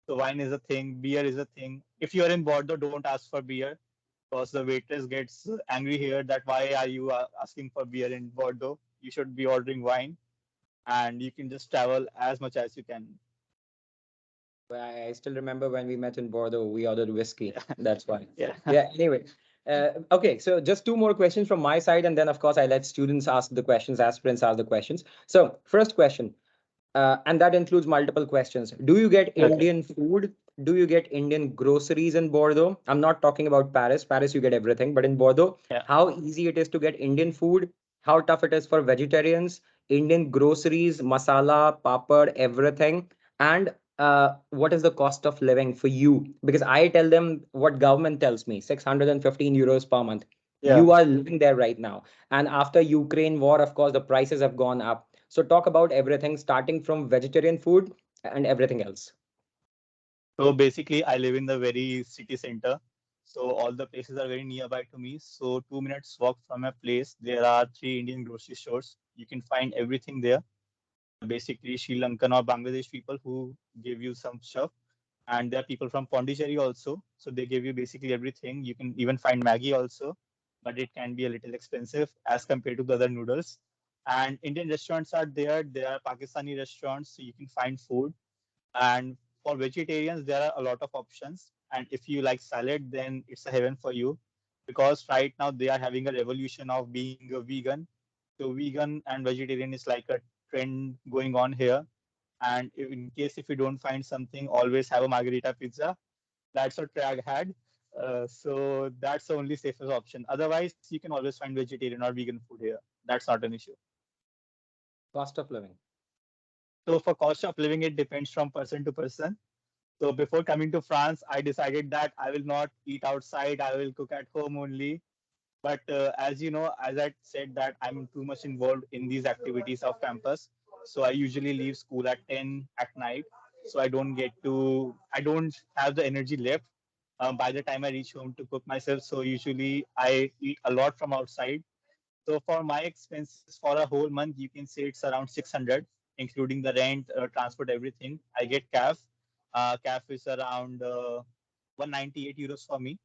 So wine is a thing, beer is a thing. If you're in Bordeaux, don't ask for beer because the waitress gets angry here that why are you asking for beer in Bordeaux? You should be ordering wine, and you can just travel as much as you can. Well, I still remember when we met in Bordeaux, we ordered whiskey. That's why. Yeah. Yeah, anyway. Okay, so just two more questions from my side, and then, of course, I let students ask the questions, aspirants ask the questions. So, first question, and that includes multiple questions. Do you get Okay. Indian food? Do you get Indian groceries in Bordeaux? I'm not talking about Paris. Paris, you get everything. But in Bordeaux, Yeah. how easy it is to get Indian food? How tough it is for vegetarians? Indian groceries, masala, papad, everything. And what is the cost of living for you? Because I tell them what government tells me, 615 euros per month. Yeah. You are living there right now. And after Ukraine war, of course, the prices have gone up. So talk about everything, starting from vegetarian food and everything else. So basically, I live in the very city center. So all the places are very nearby to me. So 2 minutes walk from my place, there are three Indian grocery stores. You can find everything there. Basically, Sri Lankan or Bangladesh people who give you some stuff. And there are people from Pondicherry also. So they give you basically everything. You can even find Maggie also, but it can be a little expensive as compared to the other noodles. And Indian restaurants are there. There are Pakistani restaurants, so you can find food. And for vegetarians, there are a lot of options. And if you like salad, then it's a heaven for you because right now they are having a revolution of being a vegan. So vegan and vegetarian is like a trend going on here. And in case if you don't find something, always have a margarita pizza. That's what Prayag had. So that's the only safest option. Otherwise, you can always find vegetarian or vegan food here. That's not an issue. Cost of living. So for cost of living, it depends from person to person. So before coming to France, I decided that I will not eat outside. I will cook at home only. But as you know, as I said that I'm too much involved in these activities of campus. So I usually leave school at 10 at night. So I don't have the energy left by the time I reach home to cook myself. So usually I eat a lot from outside. So for my expenses for a whole month, you can say it's around 600, including the rent, transport, everything. I get CAF. CAF is around 198 euros for me.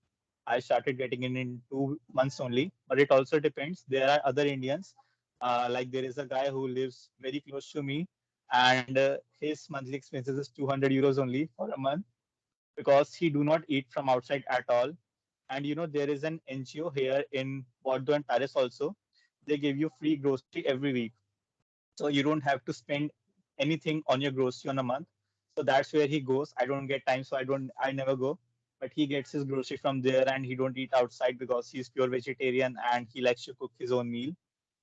I started getting in 2 months only, but it also depends. There are other Indians, like there is a guy who lives very close to me, and his monthly expenses is 200 euros only for a month because he do not eat from outside at all. And you know there is an NGO here in Bordeaux and Paris also. They give you free grocery every week, so you don't have to spend anything on your grocery on a month. So that's where he goes. I don't get time, so I never go. But he gets his grocery from there, and he don't eat outside because he's pure vegetarian and he likes to cook his own meal.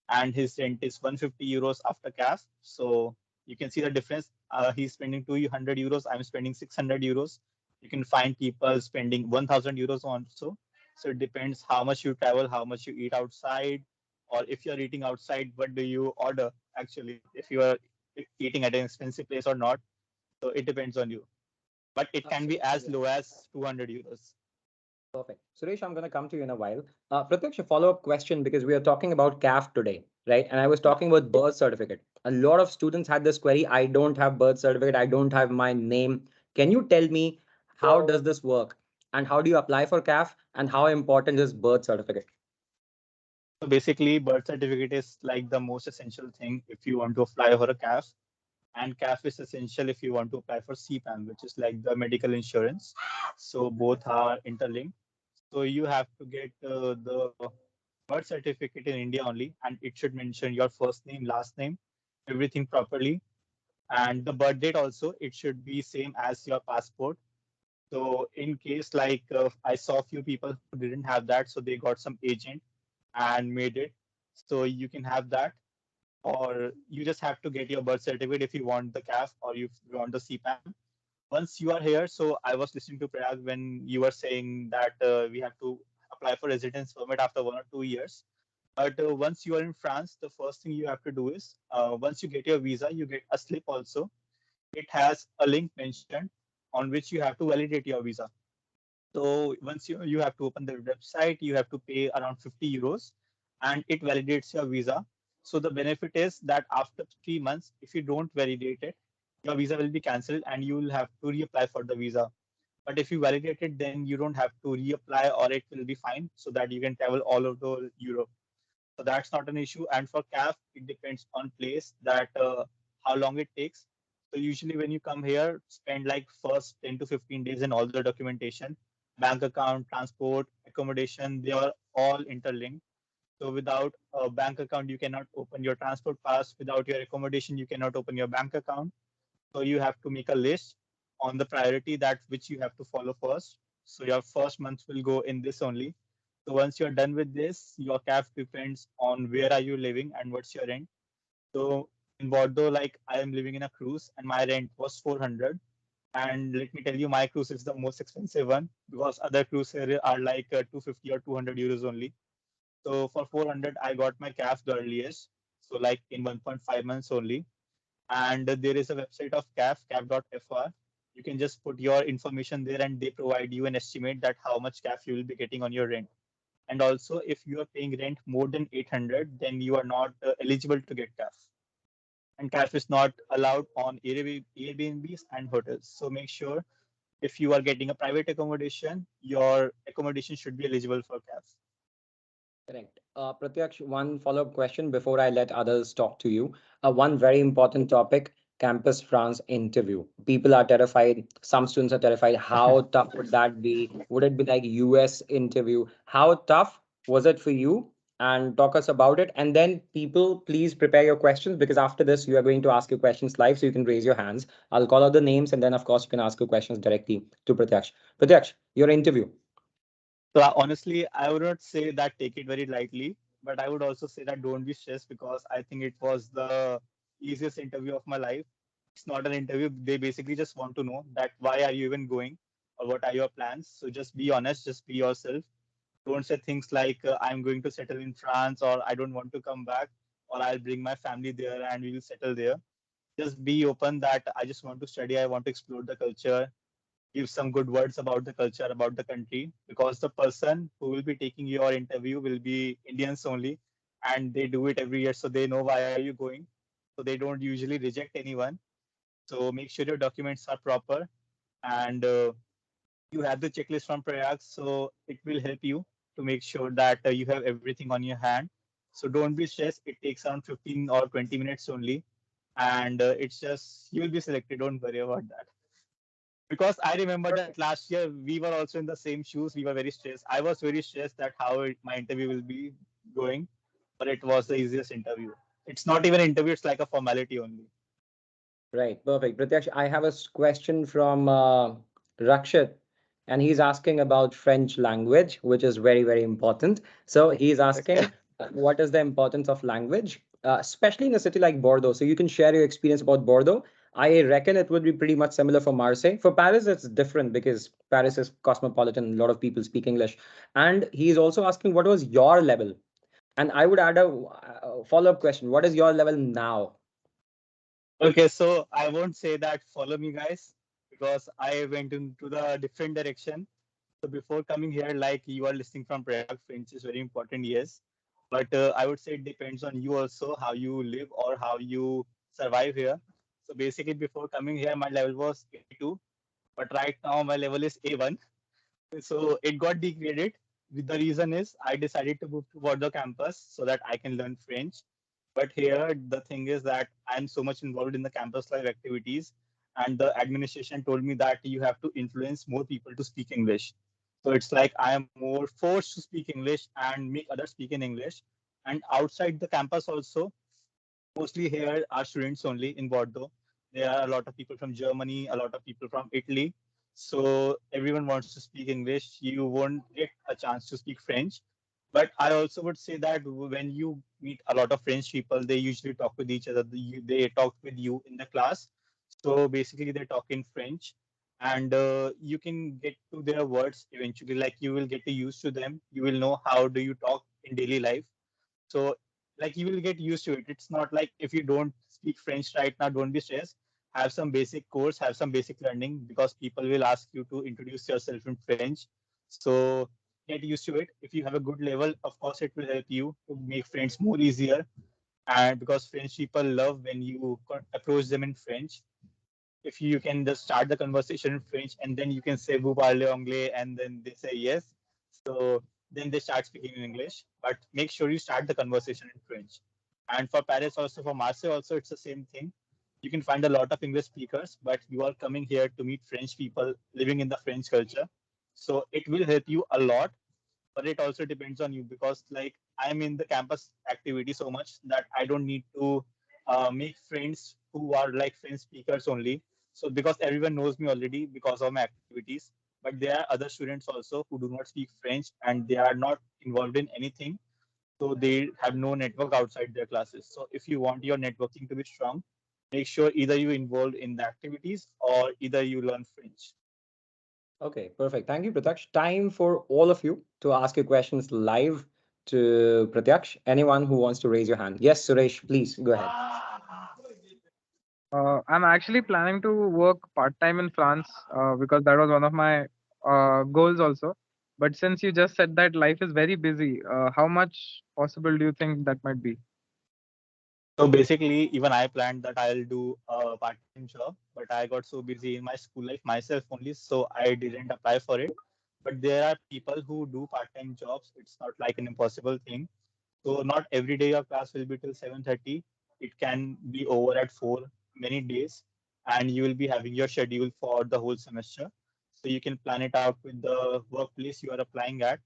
And his rent is 150 euros after cash. So you can see the difference. He's spending 200 euros. I'm spending 600 euros. You can find people spending 1,000 euros also. So it depends how much you travel, how much you eat outside, or if you're eating outside, what do you order actually? If you are eating at an expensive place or not. So it depends on you. But it can be as Yeah. low as 200 euros. Perfect. Suresh, I'm going to come to you in a while. Pratyaksh, a follow-up question because we are talking about CAF today, right? And I was talking about birth certificate. A lot of students had this query. I don't have birth certificate. I don't have my name. Can you tell me how does this work? And how do you apply for CAF? And how important is birth certificate? So basically, birth certificate is like the most essential thing if you want to apply for a CAF. And CAF is essential if you want to apply for CPAM, which is like the medical insurance. So both are interlinked. So you have to get the birth certificate in India only, and it should mention your first name, last name, everything properly, and the birth date also. It should be same as your passport. So in case like I saw a few people who didn't have that, so they got some agent and made it. So you can have that, or you just have to get your birth certificate if you want the CAF or if you want the CPAM. Once you are here, so I was listening to Prayag when you were saying that we have to apply for residence permit after 1 or 2 years. But once you are in France, the first thing you have to do is once you get your visa, you get a slip also. It has a link mentioned on which you have to validate your visa. So once you have to open the website, you have to pay around 50 euros and it validates your visa. So the benefit is that after 3 months, if you don't validate it, your visa will be cancelled and you will have to reapply for the visa. But if you validate it, then you don't have to reapply or it will be fine so that you can travel all over Europe. So that's not an issue. And for CAF, it depends on place that how long it takes. So usually when you come here, spend like first 10 to 15 days in all the documentation, bank account, transport, accommodation, they are all interlinked. So without a bank account, you cannot open your transport pass. Without your accommodation, you cannot open your bank account. So you have to make a list on the priority that which you have to follow first. So your first month will go in this only. So once you're done with this, your cap depends on where are you living and what's your rent. So in Bordeaux, like I am living in a cruise and my rent was 400. And let me tell you, my cruise is the most expensive one because other cruise here are like 250 or 200 euros only. So for 400, I got my CAF the earliest. So like in 1.5 months only. And there is a website of caf.fr. You can just put your information there and they provide you an estimate that how much CAF you will be getting on your rent. And also, if you are paying rent more than 800, then you are not eligible to get CAF. And CAF is not allowed on Airbnbs and hotels. So make sure if you are getting a private accommodation, your accommodation should be eligible for CAF. Correct. Pratyaksh, one follow-up question before I let others talk to you. One very important topic, Campus France interview. People are terrified. Some students are terrified. How tough would that be? Would it be like US interview? How tough was it for you? And talk us about it. And then people, please prepare your questions because after this, you are going to ask your questions live, so you can raise your hands. I'll call out the names, and then of course you can ask your questions directly to Pratyaksh. Pratyaksh, your interview. So honestly, I would not say that take it very lightly, but I would also say that don't be stressed because I think it was the easiest interview of my life. It's not an interview. They basically just want to know that why are you even going or what are your plans. So just be honest, just be yourself. Don't say things like I'm going to settle in France or I don't want to come back or I'll bring my family there and we will settle there. Just be open that I just want to study, I want to explore the culture, give some good words about the culture, about the country, because the person who will be taking your interview will be Indians only, and they do it every year, so they know why are you going. So they don't usually reject anyone. So make sure your documents are proper, and you have the checklist from Prayag, so it will help you to make sure that you have everything on your hand. So don't be stressed. It takes around 15 or 20 minutes only, and it's just you will be selected. Don't worry about that because I remember that last year we were also in the same shoes. We were very stressed. I was very stressed that my interview will be going, but it was the easiest interview. It's not even an interview; it's like a formality only. Right, perfect. Pratyaksh, I have a question from Rakshit, and he's asking about French language, which is very, very important. So he's asking, what is the importance of language, especially in a city like Bordeaux? So you can share your experience about Bordeaux. I reckon it would be pretty much similar for Marseille. For Paris, it's different because Paris is cosmopolitan. A lot of people speak English. And he's also asking, what was your level? And I would add a follow-up question. What is your level now? Okay, so I won't say that follow me, guys, because I went into the different direction. So before coming here, like you are listening from Prayag, French is very important, yes. But I would say it depends on you also, how you live or how you survive here. So basically, before coming here, my level was A2, but right now my level is A1. So it got degraded. The reason is I decided to move to Bordeaux campus so that I can learn French. But here the thing is that I'm so much involved in the campus life activities, and the administration told me that you have to influence more people to speak English. So it's like I am more forced to speak English and make others speak in English. And outside the campus also, mostly here are students only in Bordeaux. There are a lot of people from Germany, a lot of people from Italy. So everyone wants to speak English. You won't get a chance to speak French. But I also would say that when you meet a lot of French people, they usually talk with each other. They talk with you in the class. So basically, they talk in French, and you can get to their words eventually. Like you will get to used to them. You will know how do you talk in daily life. So like you will get used to it. It's not like if you don't speak French right now, don't be stressed. Have some basic course, have some basic learning because people will ask you to introduce yourself in French. So get used to it. If you have a good level, of course it will help you to make friends more easier. And because French people love when you approach them in French, if you can just start the conversation in French and then you can say vous parlez anglais and then they say yes. So then they start speaking in English. But make sure you start the conversation in French. And for Paris also, for Marseille also, it's the same thing. You can find a lot of English speakers, but you are coming here to meet French people living in the French culture. So it will help you a lot, but it also depends on you because like I'm in the campus activity so much that I don't need to make friends who are like French speakers only. So because everyone knows me already because of my activities, but there are other students also who do not speak French and they are not involved in anything. So they have no network outside their classes. So if you want your networking to be strong, make sure either you involved in the activities or either you learn French. Okay, perfect. Thank you, Pratyaksh. Time for all of you to ask your questions live to Pratyaksh. Anyone who wants to raise your hand. Yes, Suresh, please go ahead. I'm actually planning to work part time in France because that was one of my goals also. But since you just said that life is very busy, how much possible do you think that might be? So basically, even I planned that I'll do a part-time job, but I got so busy in my school life myself only, so I didn't apply for it. But there are people who do part-time jobs. It's not like an impossible thing. So not every day your class will be till 7:30. It can be over at 4 many days, and you will be having your schedule for the whole semester. So you can plan it out with the workplace you are applying at.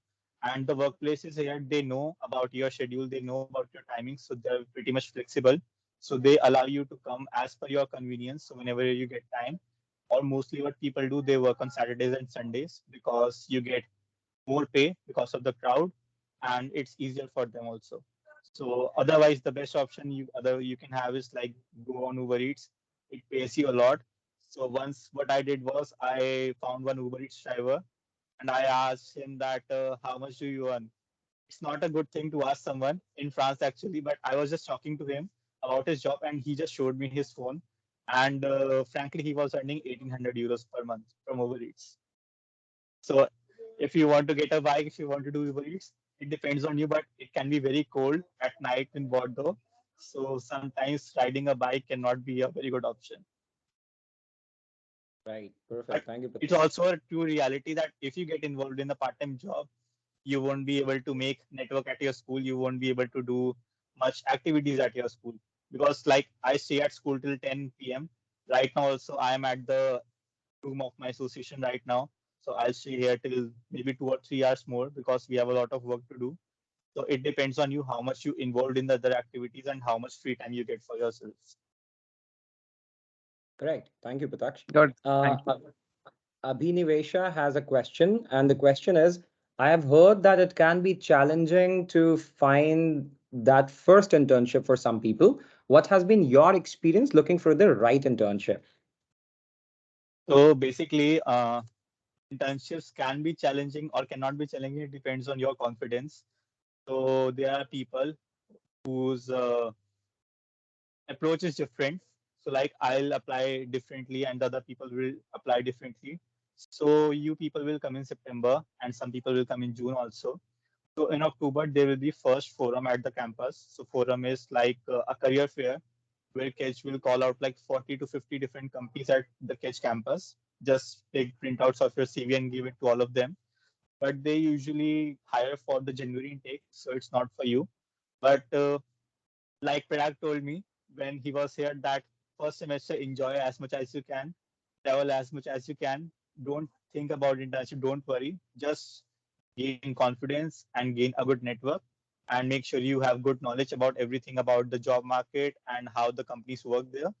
And the workplaces here, they know about your schedule, they know about your timings, so they're pretty much flexible. So they allow you to come as per your convenience. So whenever you get time, or mostly what people do, they work on Saturdays and Sundays because you get more pay because of the crowd and it's easier for them also. So otherwise the best option you can have is like go on Uber Eats. It pays you a lot. So once what I did was I found one Uber Eats driver and I asked him that how much do you earn? It's not a good thing to ask someone in France actually, but I was just talking to him about his job and he just showed me his phone and frankly he was earning 1800 euros per month from Uber Eats. So if you want to get a bike, if you want to do Uber Eats, it depends on you, but it can be very cold at night in Bordeaux. So sometimes riding a bike cannot be a very good option. Right, But perfect. Thank you, it's Pratyaksh. also a true reality that if you get involved in a part-time job, you won't be able to make network at your school. You won't be able to do much activities at your school because like I stay at school till 10 p.m. Right now also I am at the room of my association right now. So I'll stay here till maybe 2 or 3 hours more because we have a lot of work to do. So it depends on you how much you involved in the other activities and how much free time you get for yourselves. Correct. Thank you, Pratyaksh. Good. Uh, Thank you. Abhinivesha has a question, and the question is, I have heard that it can be challenging to find that first internship for some people. What has been your experience looking for the right internship? So basically, internships can be challenging or cannot be challenging. It depends on your confidence. So there are people whose approach is different. So like I'll apply differently and the other people will apply differently. So you people will come in September and some people will come in June also. So in October there will be first forum at the campus. So forum is like a career fair where KEDGE will call out like 40 to 50 different companies at the KEDGE campus. Just take printouts of your CV and give it to all of them. But they usually hire for the January intake, so it's not for you. But like Prayag told me when he was here that first semester enjoy as much as you can, travel as much as you can. Don't think about internship. Don't worry. Just gain confidence and gain a good network and make sure you have good knowledge about everything about the job market and how the companies work there.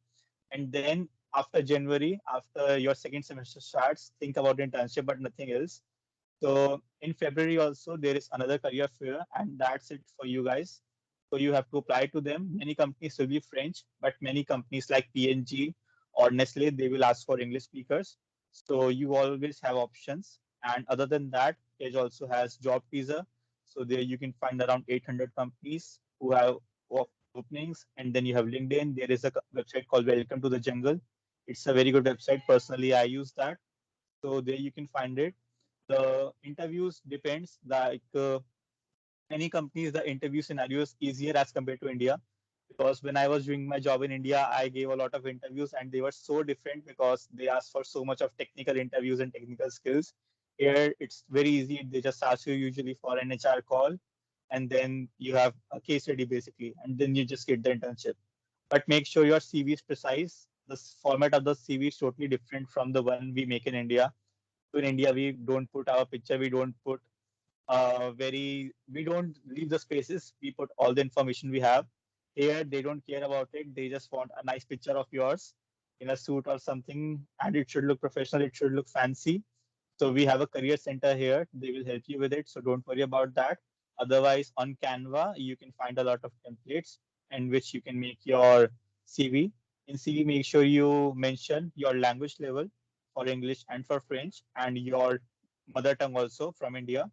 And then after January, after your second semester starts, think about internship, but nothing else. So in February also there is another career fair, and that's it for you guys. So you have to apply to them. Many companies will be French, but many companies like PNG or Nestle they will ask for English speakers. So you always have options. And other than that, Edge also has job teaser. So there you can find around 800 companies who have openings. And then you have LinkedIn. There is a website called Welcome to the Jungle. It's a very good website. Personally, I use that. So there you can find it. The interviews depends. Like many companies, the interview scenario is easier as compared to India. Because when I was doing my job in India, I gave a lot of interviews and they were so different because they asked for so much of technical interviews and technical skills. Here, it's very easy. They just ask you usually for an HR call, and then you have a case study basically, and then you just get the internship. But make sure your CV is precise. The format of the CV is totally different from the one we make in India. So in India, we don't put our picture, we don't put we don't leave the spaces. We put all the information we have. Here, they don't care about it. They just want a nice picture of yours in a suit or something, and it should look professional. It should look fancy. So we have a career center here. They will help you with it. So don't worry about that. Otherwise, on Canva, you can find a lot of templates in which you can make your CV. In CV, make sure you mention your language level for English and for French and your mother tongue also from India.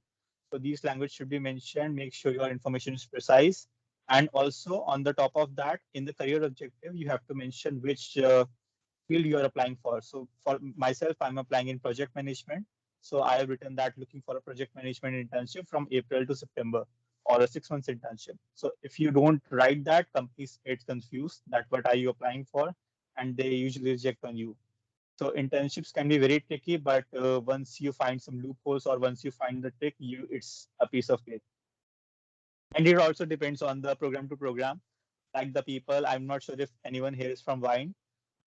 So these language should be mentioned. Make sure your information is precise. And also on the top of that, in the career objective, you have to mention which field you are applying for. So for myself, I'm applying in project management. So I have written that looking for a project management internship from April to September or a 6 months internship. So if you don't write that, companies get confused that what are you applying for, and they usually reject on you. So internships can be very tricky, but once you find some loopholes or once you find the trick, you it's a piece of cake. And it also depends on the program to program. Like the people, I'm not sure if anyone here is from Wine.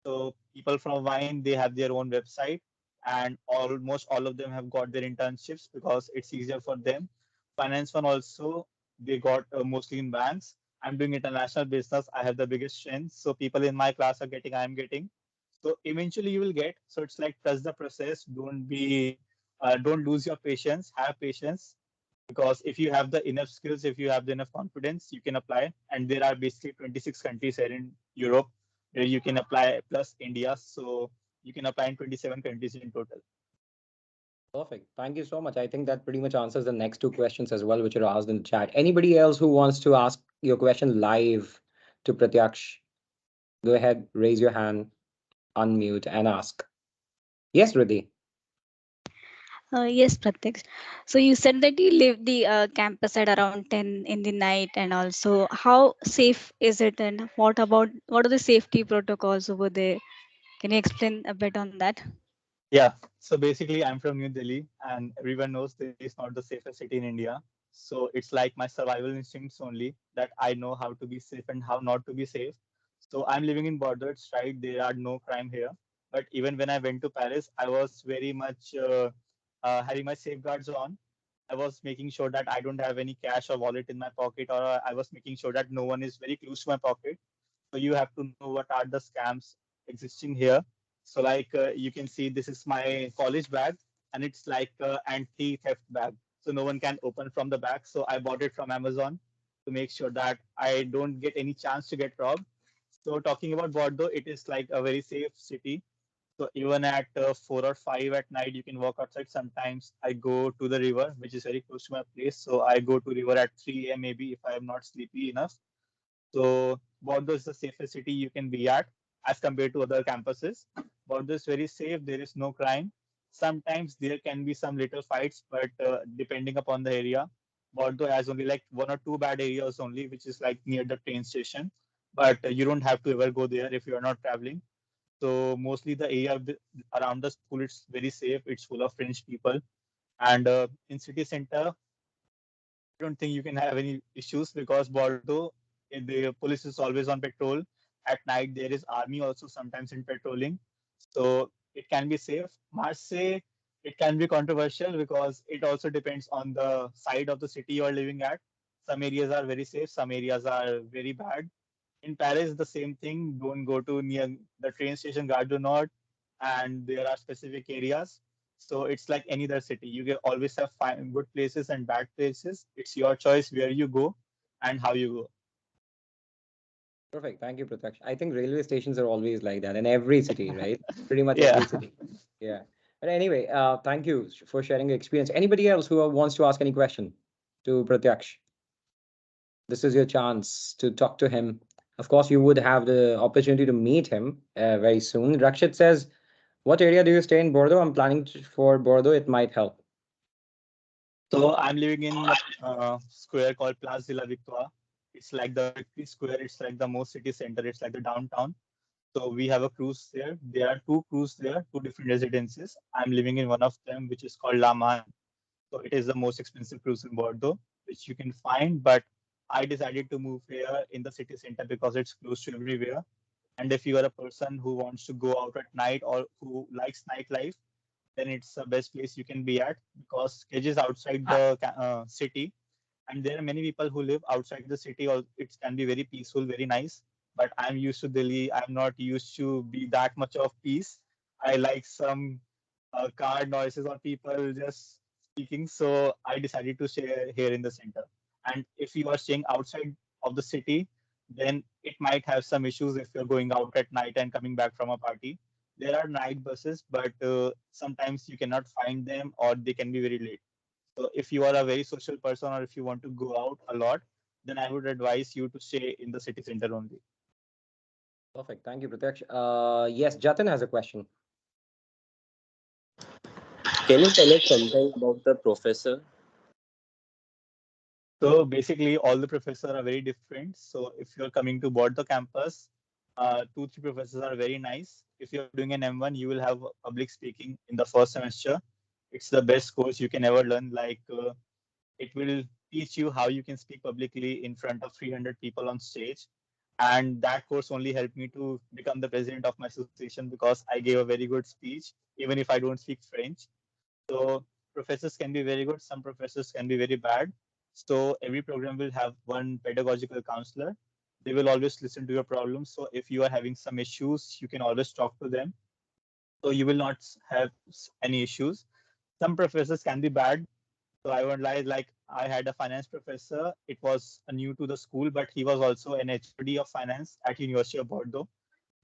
So people from Wine, they have their own website, and almost all of them have got their internships because it's easier for them. Finance one also, they got mostly in banks. I'm doing international business. I have the biggest strength. So people in my class are getting, I'm getting. So eventually you will get. So it's like trust the process. Don't lose your patience. Have patience because if you have the enough skills, if you have the enough confidence, you can apply. And there are basically 26 countries here in Europe where you can apply plus India. So you can apply in 27 countries in total. Perfect. Thank you so much. I think that pretty much answers the next two questions as well, which are asked in the chat. Anybody else who wants to ask your question live to Pratyaksh, go ahead, raise your hand, unmute, and ask. Yes, Riddhi. Yes, Pratyaksh. So you said that you leave the campus at around 10 in the night, and also how safe is it, and what are the safety protocols over there? Can you explain a bit on that? Yeah. So basically, I'm from New Delhi, and everyone knows Delhi is not the safest city in India. So it's like my survival instincts only that I know how to be safe and how not to be safe. So I'm living in Bordeaux, right? There are no crime here. But even when I went to Paris, I was very much having my safeguards on. I was making sure that I don't have any cash or wallet in my pocket, or I was making sure that no one is very close to my pocket. So you have to know what are the scams existing here. So like you can see, this is my college bag, and it's like anti-theft bag. So no one can open from the back. So I bought it from Amazon to make sure that I don't get any chance to get robbed. So talking about Bordeaux, it is like a very safe city. So even at 4 or 5 at night, you can walk outside. Sometimes I go to the river, which is very close to my place. So I go to river at 3 a.m. maybe if I am not sleepy enough. So Bordeaux is the safest city you can be at as compared to other campuses. Bordeaux is very safe. There is no crime. Sometimes there can be some little fights, but depending upon the area, Bordeaux has only like one or two bad areas only, which is like near the train station. But you don't have to ever go there if you are not traveling. So mostly the area around the school it's very safe. It's full of French people, and in city center I don't think you can have any issues because Bordeaux, the police is always on patrol. At night, there is army also sometimes in patrolling. So it can be safe. Marseille, it can be controversial because it also depends on the side of the city you are living at. Some areas are very safe, some areas are very bad. In Paris, the same thing. Don't go to near the train station Gare du Nord, and there are specific areas. So it's like any other city. You can always have good places and bad places. It's your choice where you go and how you go. Perfect. Thank you, Pratyaksh. I think railway stations are always like that in every city, right? Pretty much Yeah. every city. Yeah. But anyway, thank you for sharing your experience. Anybody else who wants to ask any question to Pratyaksh? This is your chance to talk to him. Of course, you would have the opportunity to meet him very soon. Rakshit says, what area do you stay in Bordeaux? I'm planning for Bordeaux. It might help. So I'm living in a square called Place de la Victoire. It's like the Victory Square. It's like the most city center. It's like the downtown. So we have a cruise there. There are two cruise there, two different residences. I'm living in one of them, which is called La Man. So it is the most expensive cruise in Bordeaux, which you can find. But I decided to move here in the city center because it's close to everywhere. And if you are a person who wants to go out at night or who likes nightlife, then it's the best place you can be at because KEDGE is outside the city, and there are many people who live outside the city. Or it can be very peaceful, very nice. But I'm used to Delhi. I'm not used to be that much of peace. I like some car noises or people just speaking. So I decided to stay here in the center. And if you are staying outside of the city, then it might have some issues if you're going out at night and coming back from a party. There are night buses, but sometimes you cannot find them or they can be very late. So if you are a very social person or if you want to go out a lot, then I would advise you to stay in the city center only. Perfect. Thank you, Pratyaksh. Yes, Jatin has a question. Can you tell us something about the professor? So basically, all the professors are very different. So if you're coming to board the campus, two, three professors are very nice. If you're doing an M1, you will have public speaking in the first semester. It's the best course you can ever learn. Like it will teach you how you can speak publicly in front of 300 people on stage. And that course only helped me to become the president of my association because I gave a very good speech, even if I don't speak French. So professors can be very good, some professors can be very bad. So every program will have one pedagogical counselor. They will always listen to your problems. So if you are having some issues, you can always talk to them. So you will not have any issues. Some professors can be bad. So I won't lie, like I had a finance professor. It was new to the school, but he was also an HOD of finance at University of Bordeaux.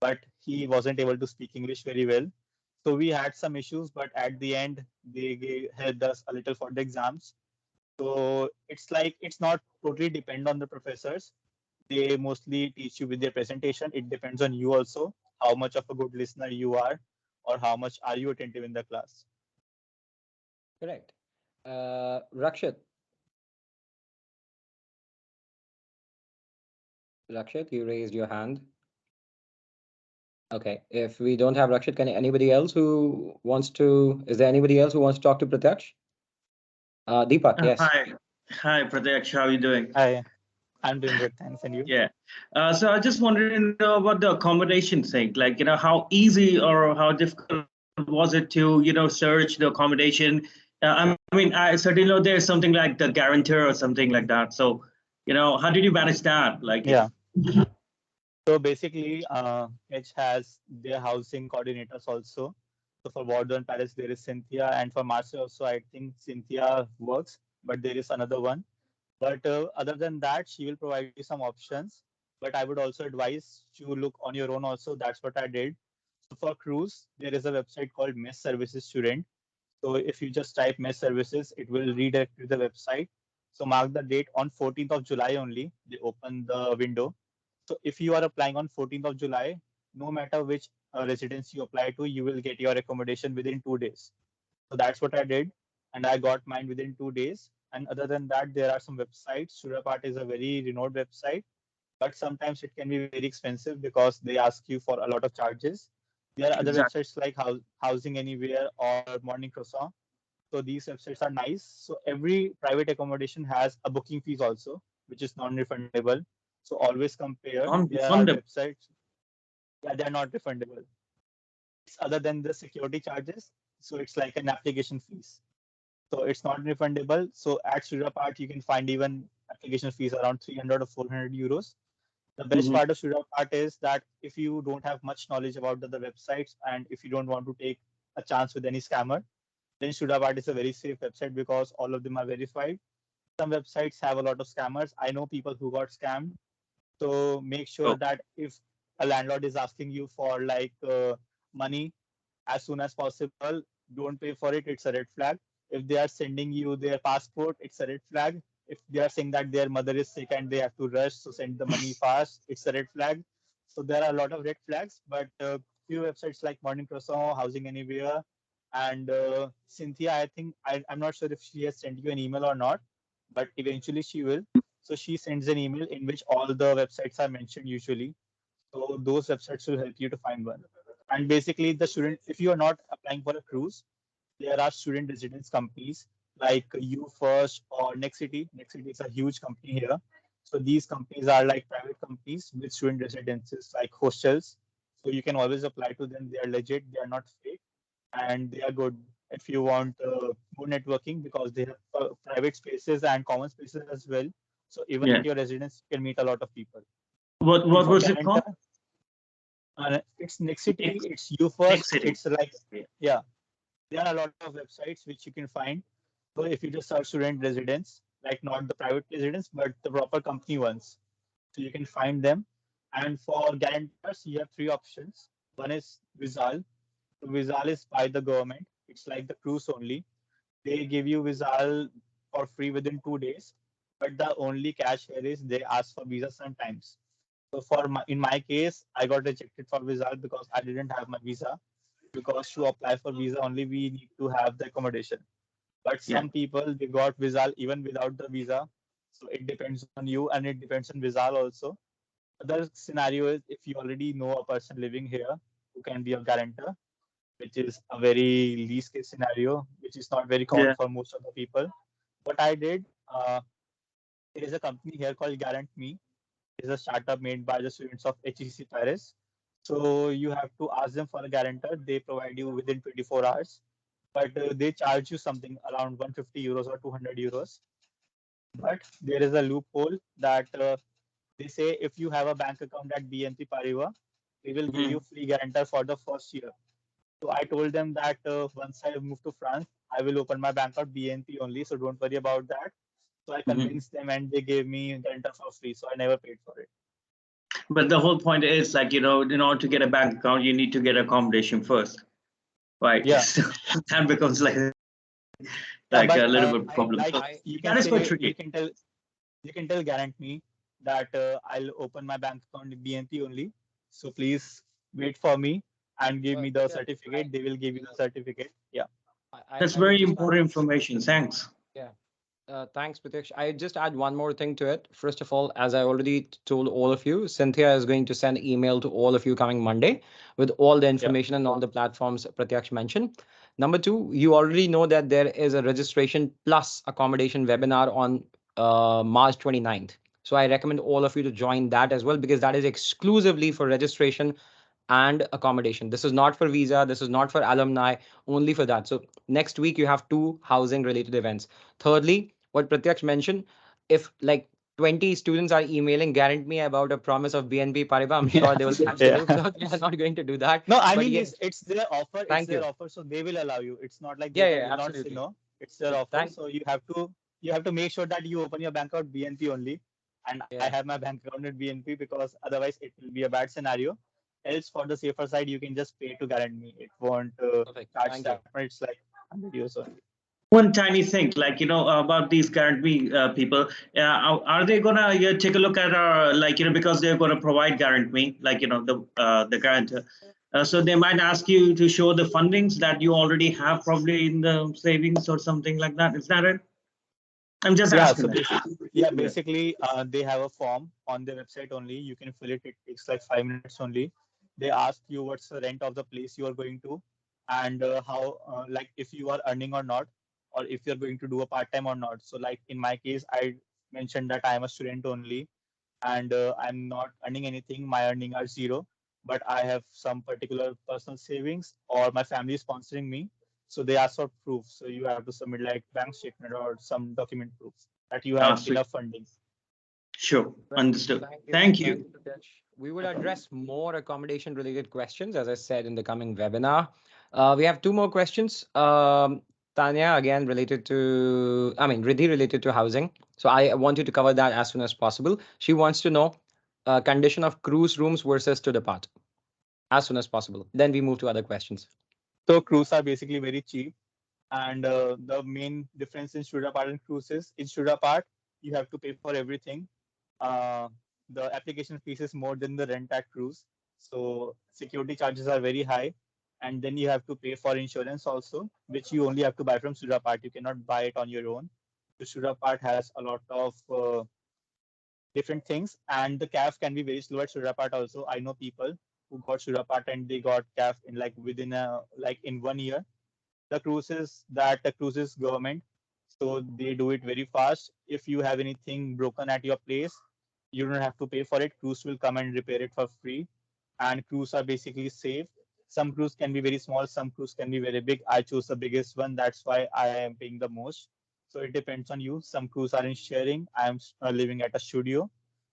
But he wasn't able to speak English very well. So we had some issues, but at the end, helped us a little for the exams. So it's like it's not totally depend on the professors. They mostly teach you with their presentation. It depends on you also, how much of a good listener you are, or how much are you attentive in the class. Correct. Rakshit. Rakshit, you raised your hand. Okay. If we don't have Rakshit, can anybody else who wants to? Is there anybody else who wants to talk to Pratyaksh? Deepak, yes. Hi, Pratyaksh. How are you doing? Hi, I'm doing good, thanks. And you? Yeah. So I just wanted to know about the accommodation thing. Like, how easy or how difficult was it to, search the accommodation? I mean, I certainly know there's something like the guarantor or something like that. So, how did you manage that? Like, Yeah. So basically, Edge has their housing coordinators also. So for Bordeaux and Paris, there is Cynthia, and for Marseille also, I think Cynthia works, but there is another one. But other than that, she will provide you some options. But I would also advise you look on your own also. That's what I did. So for cruise, there is a website called Mess Services Student. So if you just type Mess Services, it will redirect to the website. So mark the date on 14th of July only. They open the window. So if you are applying on 14th of July, no matter which residence you apply to, you will get your accommodation within 2 days. So that's what I did, and I got mine within 2 days. And other than that, there are some websites. Surapart is a very renowned website, but sometimes it can be very expensive because they ask you for a lot of charges. There are other exactly. websites like Housing Anywhere or Morning Croissant. So these websites are nice. So every private accommodation has a booking fees also, which is non-refundable. So always compare. There are Non-refundable. websites, yeah, they're not refundable. It's other than the security charges. So it's like an application fees. So it's not refundable. So at Surapart, you can find even application fees around 300 or 400 euros. The best Mhm. part of Surapart is that if you don't have much knowledge about the websites and if you don't want to take a chance with any scammer, then Surapart is a very safe website because all of them are verified. Some websites have a lot of scammers. I know people who got scammed. So make sure Oh, that if a landlord is asking you for like money as soon as possible, don't pay for it. It's a red flag. If they are sending you their passport, it's a red flag. if they are saying that their mother is sick and they have to rush, so send the money fast, it's a red flag. So there are a lot of red flags, but few websites like Morning Croissant, Housing Anywhere, and Cynthia, I think I'm not sure if she has sent you an email or not, but eventually she will. So she sends an email in which all the websites are mentioned usually. So those websites will help you to find one. And basically, the student, if you are not applying for a cruise, there are student residence companies like You First or Next City. Next City is a huge company here. So these companies are like private companies with student residences, like hostels. So you can always apply to them. They are legit. They are not fake, and they are good if you want good networking because they have private spaces and common spaces as well. So even Yeah. at your residence, you can meet a lot of people. What And for was it called? guarantor, it's Next City. It's You First. Next City. It's like yeah, there are a lot of websites which you can find. So if you just search student residence, like not the private residence, but the proper company ones, so you can find them. And for guarantors, you have three options. One is Vizal. So Vizal is by the government. It's like the cruise only. They give you Vizal for free within 2 days. But the only catch here is they ask for visa sometimes. So in my case, I got rejected for Vizal because I didn't have my visa. Because to apply for visa only we need to have the accommodation. But some people they got visa even without the visa. So it depends on you and it depends on visa also. Other scenario is if you already know a person living here who can be a guarantor, which is a very least case scenario, which is not very common Yeah. for most of the people. What I did, there is a company here called Guarant Me. It's a startup made by the students of HEC Paris. So you have to ask them for a guarantor. They provide you within 24 hours, but they charge you something around 150 euros or 200 euros. But there is a loophole that they say if you have a bank account at BNP Paribas, they will give you free guarantor for the first year. So I told them that once I move to France, I will open my bank at BNP only. So don't worry about that. So I convinced them and they gave me guarantor for free. So I never paid for it. But the whole point is like, in order to get a bank account, you need to get accommodation first. Right. Yeah. So that becomes like Yeah, but a little bit problem. like So you that can is quite say tricky. you can tell Guarant Me that I'll open my bank account in BNP only. So please wait for me and give me the certificate. They will give you the certificate. Yeah. That's I would very just important information. Thanks. yeah. Thanks, Pratyaksh. I just add one more thing to it. First of all, as I already told all of you, Cynthia is going to send email to all of you coming Monday with all the information and all the platforms Pratyaksh mentioned. Number two, you already know that there is a registration plus accommodation webinar on March 29th. So I recommend all of you to join that as well because that is exclusively for registration and accommodation. This is not for visa. This is not for alumni, only for that. So next week you have two housing related events. Thirdly, what Pratyaksh mentioned, if like 20 students are emailing Guarant Me about a promise of BNP Paribas, I'm sure they will cancel Yeah. you. So we are not going to do that. No, I But mean yes, it's their offer. It's thank their you. offer, so they will allow you. It's not like Yeah, they yeah, will not say absolutely. no. It's their offer, Thank so you have to make sure that you open your bank account BNP only. And I yeah. have my bank account at BNP because otherwise it will be a bad scenario. Else, for the safer side, you can just pay to Guarant Me. It won't Perfect. charge Thank you. that much. It's like 100 euros only. One tiny thing, like about these guarantee people, are they gonna take a look at our because they're gonna provide guarantee, the guarantor. So they might ask you to show the fundings that you already have probably in the savings or something like that. Is that it? I'm just Yeah, asking so that. basically, they have a form on their website only. You can fill it. It takes like 5 minutes only. They ask you what's the rent of the place you are going to, and how, like, if you are earning or not, or if you're going to do a part time or not. So, like in my case, I mentioned that I am a student only, and I'm not earning anything. My earning are zero, but I have some particular personal savings, or my family is sponsoring me. So they ask for proof. So you have to submit like bank statement or some document proof that you have Sweet. enough funding. Sure, Right. understood. Thank you. Thank Thank you. you, Pratyaksh. We will address more accommodation related questions, as I said, in the coming webinar. We have two more questions. Tanya, again, Riddhi related to housing. So I want you to cover that as soon as possible. She wants to know condition of cruise rooms versus to depart as soon as possible. Then we move to other questions. So cruise are basically very cheap, and the main difference in Studapart and cruise is in Studapart you have to pay for everything. Uh, the application fees is more than the rent at cruise, so security charges are very high, and then you have to pay for insurance also, which you only have to buy from Surapart. You cannot buy it on your own. The Surapart has a lot of different things, and the CAF can be very slow at Surapart also. I know people who got Surapart and they got CAF in like within a like in 1 year. The cruises government, so they do it very fast. If you have anything broken at your place, you don't have to pay for it. Cruise will come and repair it for free, and cruise are basically safe. Some cruise can be very small, some cruise can be very big. I chose the biggest one, that's why I am paying the most. So it depends on you. Some cruise are in sharing. I am living at a studio,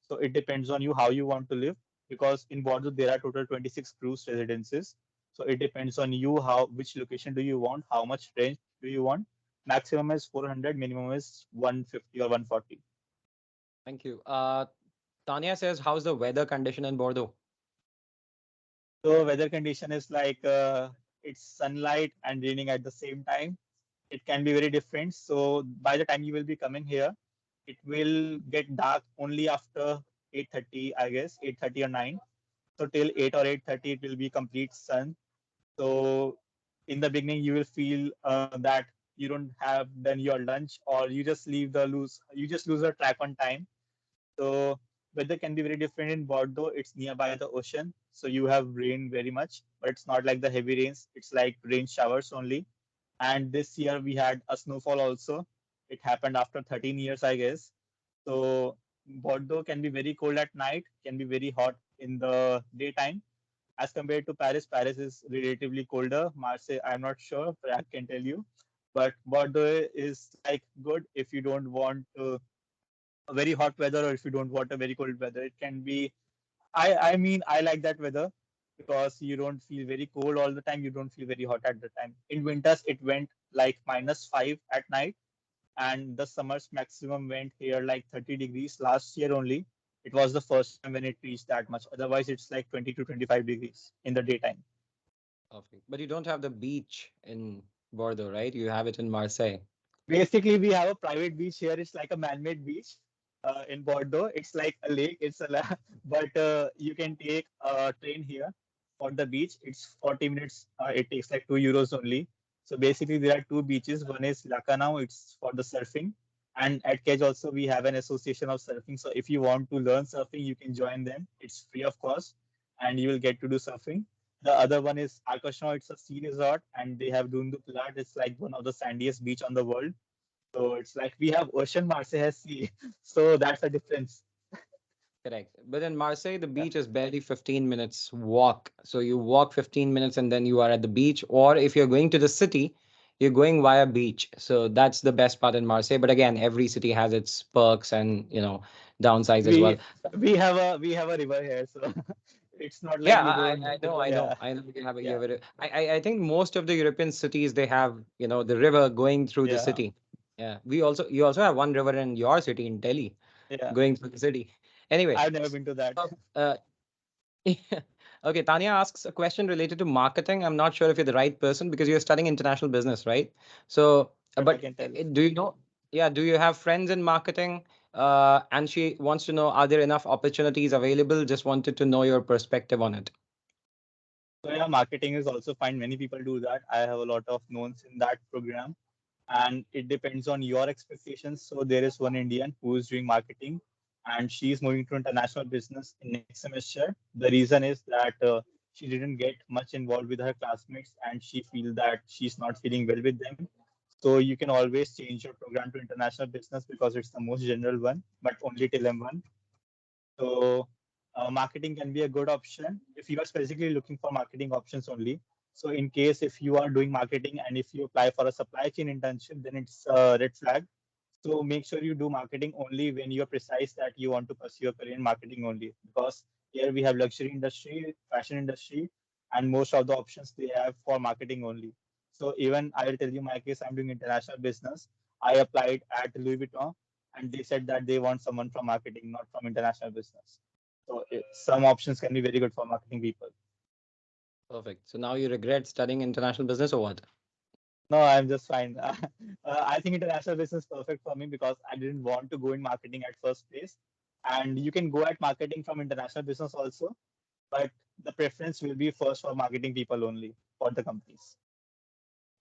so it depends on you how you want to live, because in Bordeaux there are total 26 cruise residences. So it depends on you how which location do you want, how much range do you want. Maximum is 400, minimum is 150 or 140. Thank you. Tanya says, how's the weather condition in Bordeaux? So weather condition is like it's sunlight and raining at the same time. It can be very different. So by the time you will be coming here, it will get dark only after 8:30, I guess, 8:30 or 9. So till 8 or 8:30, it will be complete sun. So in the beginning, you will feel that you don't have done your lunch, or you just lose your track on time. So weather can be very different in Bordeaux. It's nearby the ocean, so you have rain very much, but it's not like the heavy rains. It's like rain showers only. And this year we had a snowfall also. It happened after 13 years, I guess. So Bordeaux can be very cold at night, can be very hot in the daytime. As compared to Paris, Paris is relatively colder. Marseille, I'm not sure. Prayag can tell you. But Bordeaux is like good if you don't want a very hot weather, or if you don't want a very cold weather. It can be. I mean I like that weather because you don't feel very cold all the time. You don't feel very hot at the time. In winters it went like -5 at night, and the summer's maximum went here like 30 degrees last year only. It was the first time when it reached that much. Otherwise, it's like 20 to 25 degrees in the daytime. Perfect. But you don't have the beach in Bordeaux, right? You have it in Marseille. Basically, we have a private beach here. It's like a man-made beach in Bordeaux. It's like a lake. But you can take a train here for the beach. It's 40 minutes. It takes like €2 only. So basically, there are two beaches. One is Lacanau. It's for the surfing, and at Kedge also we have an association of surfing. So if you want to learn surfing, you can join them. It's free of cost, and you will get to do surfing. The other one is Akashno. It's a sea resort, and they have Dundu Pilat. It's like one of the sandiest beach on the world. So it's like we have ocean, Marseille has sea. So that's a difference. Correct. But in Marseille, the Yeah. beach is barely 15 minutes walk. So you walk 15 minutes and then you are at the beach. Or if you're going to the city, you're going via beach. So that's the best part in Marseille. But again, every city has its perks and, downsides as well. We we have a river here, so it's not like Yeah, we I, don't. I I know, I know, Yeah, I know. You yeah, have a, I think most of the European cities they have, the river going through the yeah, city. Yeah, you also have one river in your city in Delhi yeah. going through the city. Anyway, I've never been to that. so, okay, Tanya asks a question related to marketing. I'm not sure if you're the right person because you're studying international business, right? So, But I but can tell. do you know? Yeah, do you have friends in marketing? And she wants to know, are there enough opportunities available? Just wanted to know your perspective on it. So yeah, marketing is also fine. Many people do that. I have a lot of knowns in that program, and it depends on your expectations. So there is one Indian who is doing marketing, and she is moving to international business in next semester. The reason is that she didn't get much involved with her classmates, and she feels that she's not feeling well with them. So you can always change your program to international business because it's the most general one, but only till M1. So marketing can be a good option if you are specifically looking for marketing options only. So in case if you are doing marketing and if you apply for a supply chain internship, then it's a red flag. So make sure you do marketing only when you are precise that you want to pursue your career in marketing only. Because here we have luxury industry, fashion industry, and most of the options they have for marketing only. So even I will tell you my case, I'm doing international business. I applied at Louis Vuitton, and they said that they want someone from marketing, not from international business. So some options can be very good for marketing people. Perfect. So now you regret studying international business or what? No, I'm just fine. I think international business is perfect for me because I didn't want to go in marketing at first place. And you can go at marketing from international business also, but the preference will be first for marketing people only for the companies.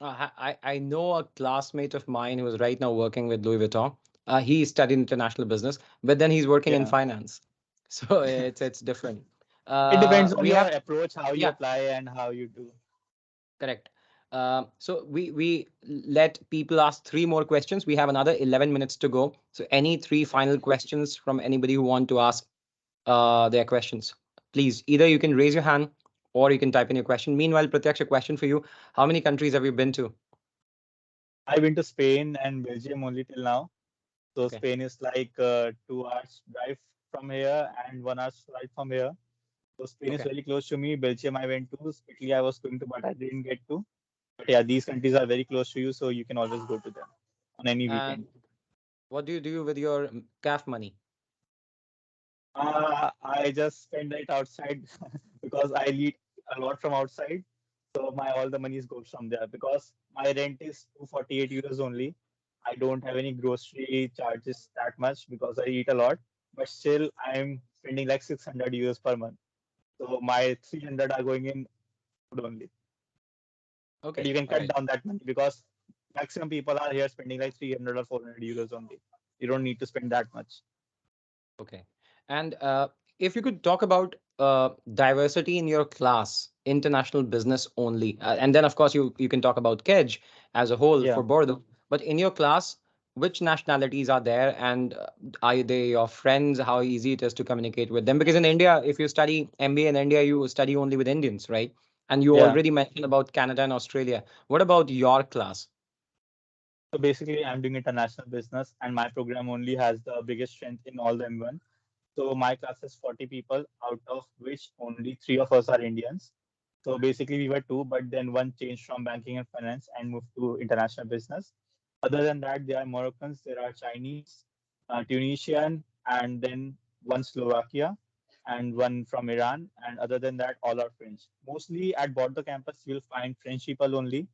I know a classmate of mine who is right now working with Louis Vuitton. He studied international business, but then he's working in Yeah. finance. So it's different. It depends on We your have approach, how you yeah, apply and how you do. correct. So we let people ask three more questions. We have another 11 minutes to go. So any three final questions from anybody who want to ask their questions, please. Either you can raise your hand or you can type in your question. Meanwhile, Pratyaksh, a question for you. How many countries have you been to? I've been to Spain and Belgium only till now. So Okay. Spain is like 2 hours drive from here and 1 hour's flight from here. So Spain is Okay. very close to me. Belgium I went to. Italy I was going to, but I didn't get to. But yeah, these countries are very close to you, so you can always go to them on any weekend. And what do you do with your calf money? I just spend it outside because I eat a lot from outside. So my all the monies goes from there because my rent is 248 euros only. I don't have any grocery charges that much because I eat a lot, but still I'm spending like 600 euros per month. So my 300 are going in food only. But Okay. you can All cut right. down that money because maximum people are here spending like 300 or 400 euros only. You don't need to spend that much. Okay. And if you could talk about diversity in your class, international business only, and then of course you can talk about KEDGE as a whole Yeah. for Bordeaux. But in your class, which nationalities are there, and are they your friends? How easy it is to communicate with them? Because in India, if you study MBA in India, you study only with Indians, right? And you Yeah. already mentioned about Canada and Australia. What about your class? So basically, I'm doing international business, and my program only has the biggest strength in all the M1. So my class is 40 people, out of which only three of us are Indians. So basically, we were two, but then one changed from banking and finance and moved to international business. Other than that, there are Moroccans, there are Chinese, Tunisian, and then one Slovakia, and one from Iran. And other than that, all are French. Mostly at Bordeaux campus, you'll find French people only.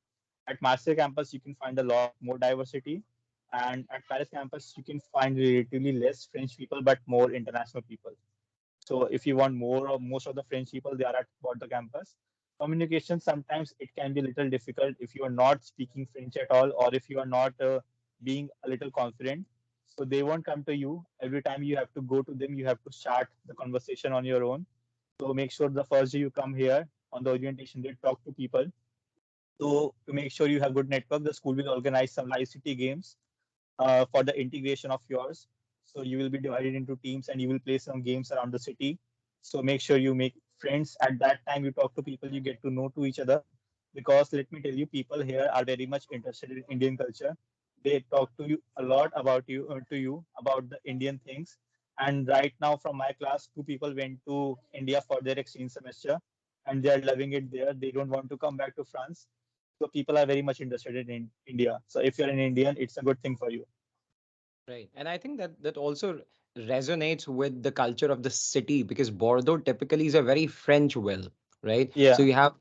At Marseille campus, you can find a lot more diversity. And at Paris campus, you can find relatively less French people, but more international people. So if you want more or most of the French people, they are at Bordeaux campus. Communication sometimes it can be a little difficult if you are not speaking French at all, or if you are not being a little confident. So they won't come to you every time. You have to go to them. You have to start the conversation on your own. So make sure the first day you come here on the orientation, they talk to people. So to make sure you have good network, the school will organize some live city games for the integration of yours. So you will be divided into teams and you will play some games around the city. So make sure you make friends at that time. You talk to people, you get to know to each other. Because let me tell you, people here are very much interested in Indian culture. They talk to you a lot about you to you about the Indian things. And right now, from my class, two people went to India for their exchange semester, and they are loving it there. They don't want to come back to France. So people are very much interested in India. So if you're an Indian, it's a good thing for you. Right. And I think that also resonates with the culture of the city because Bordeaux typically is a very French will, right? So Yeah, you have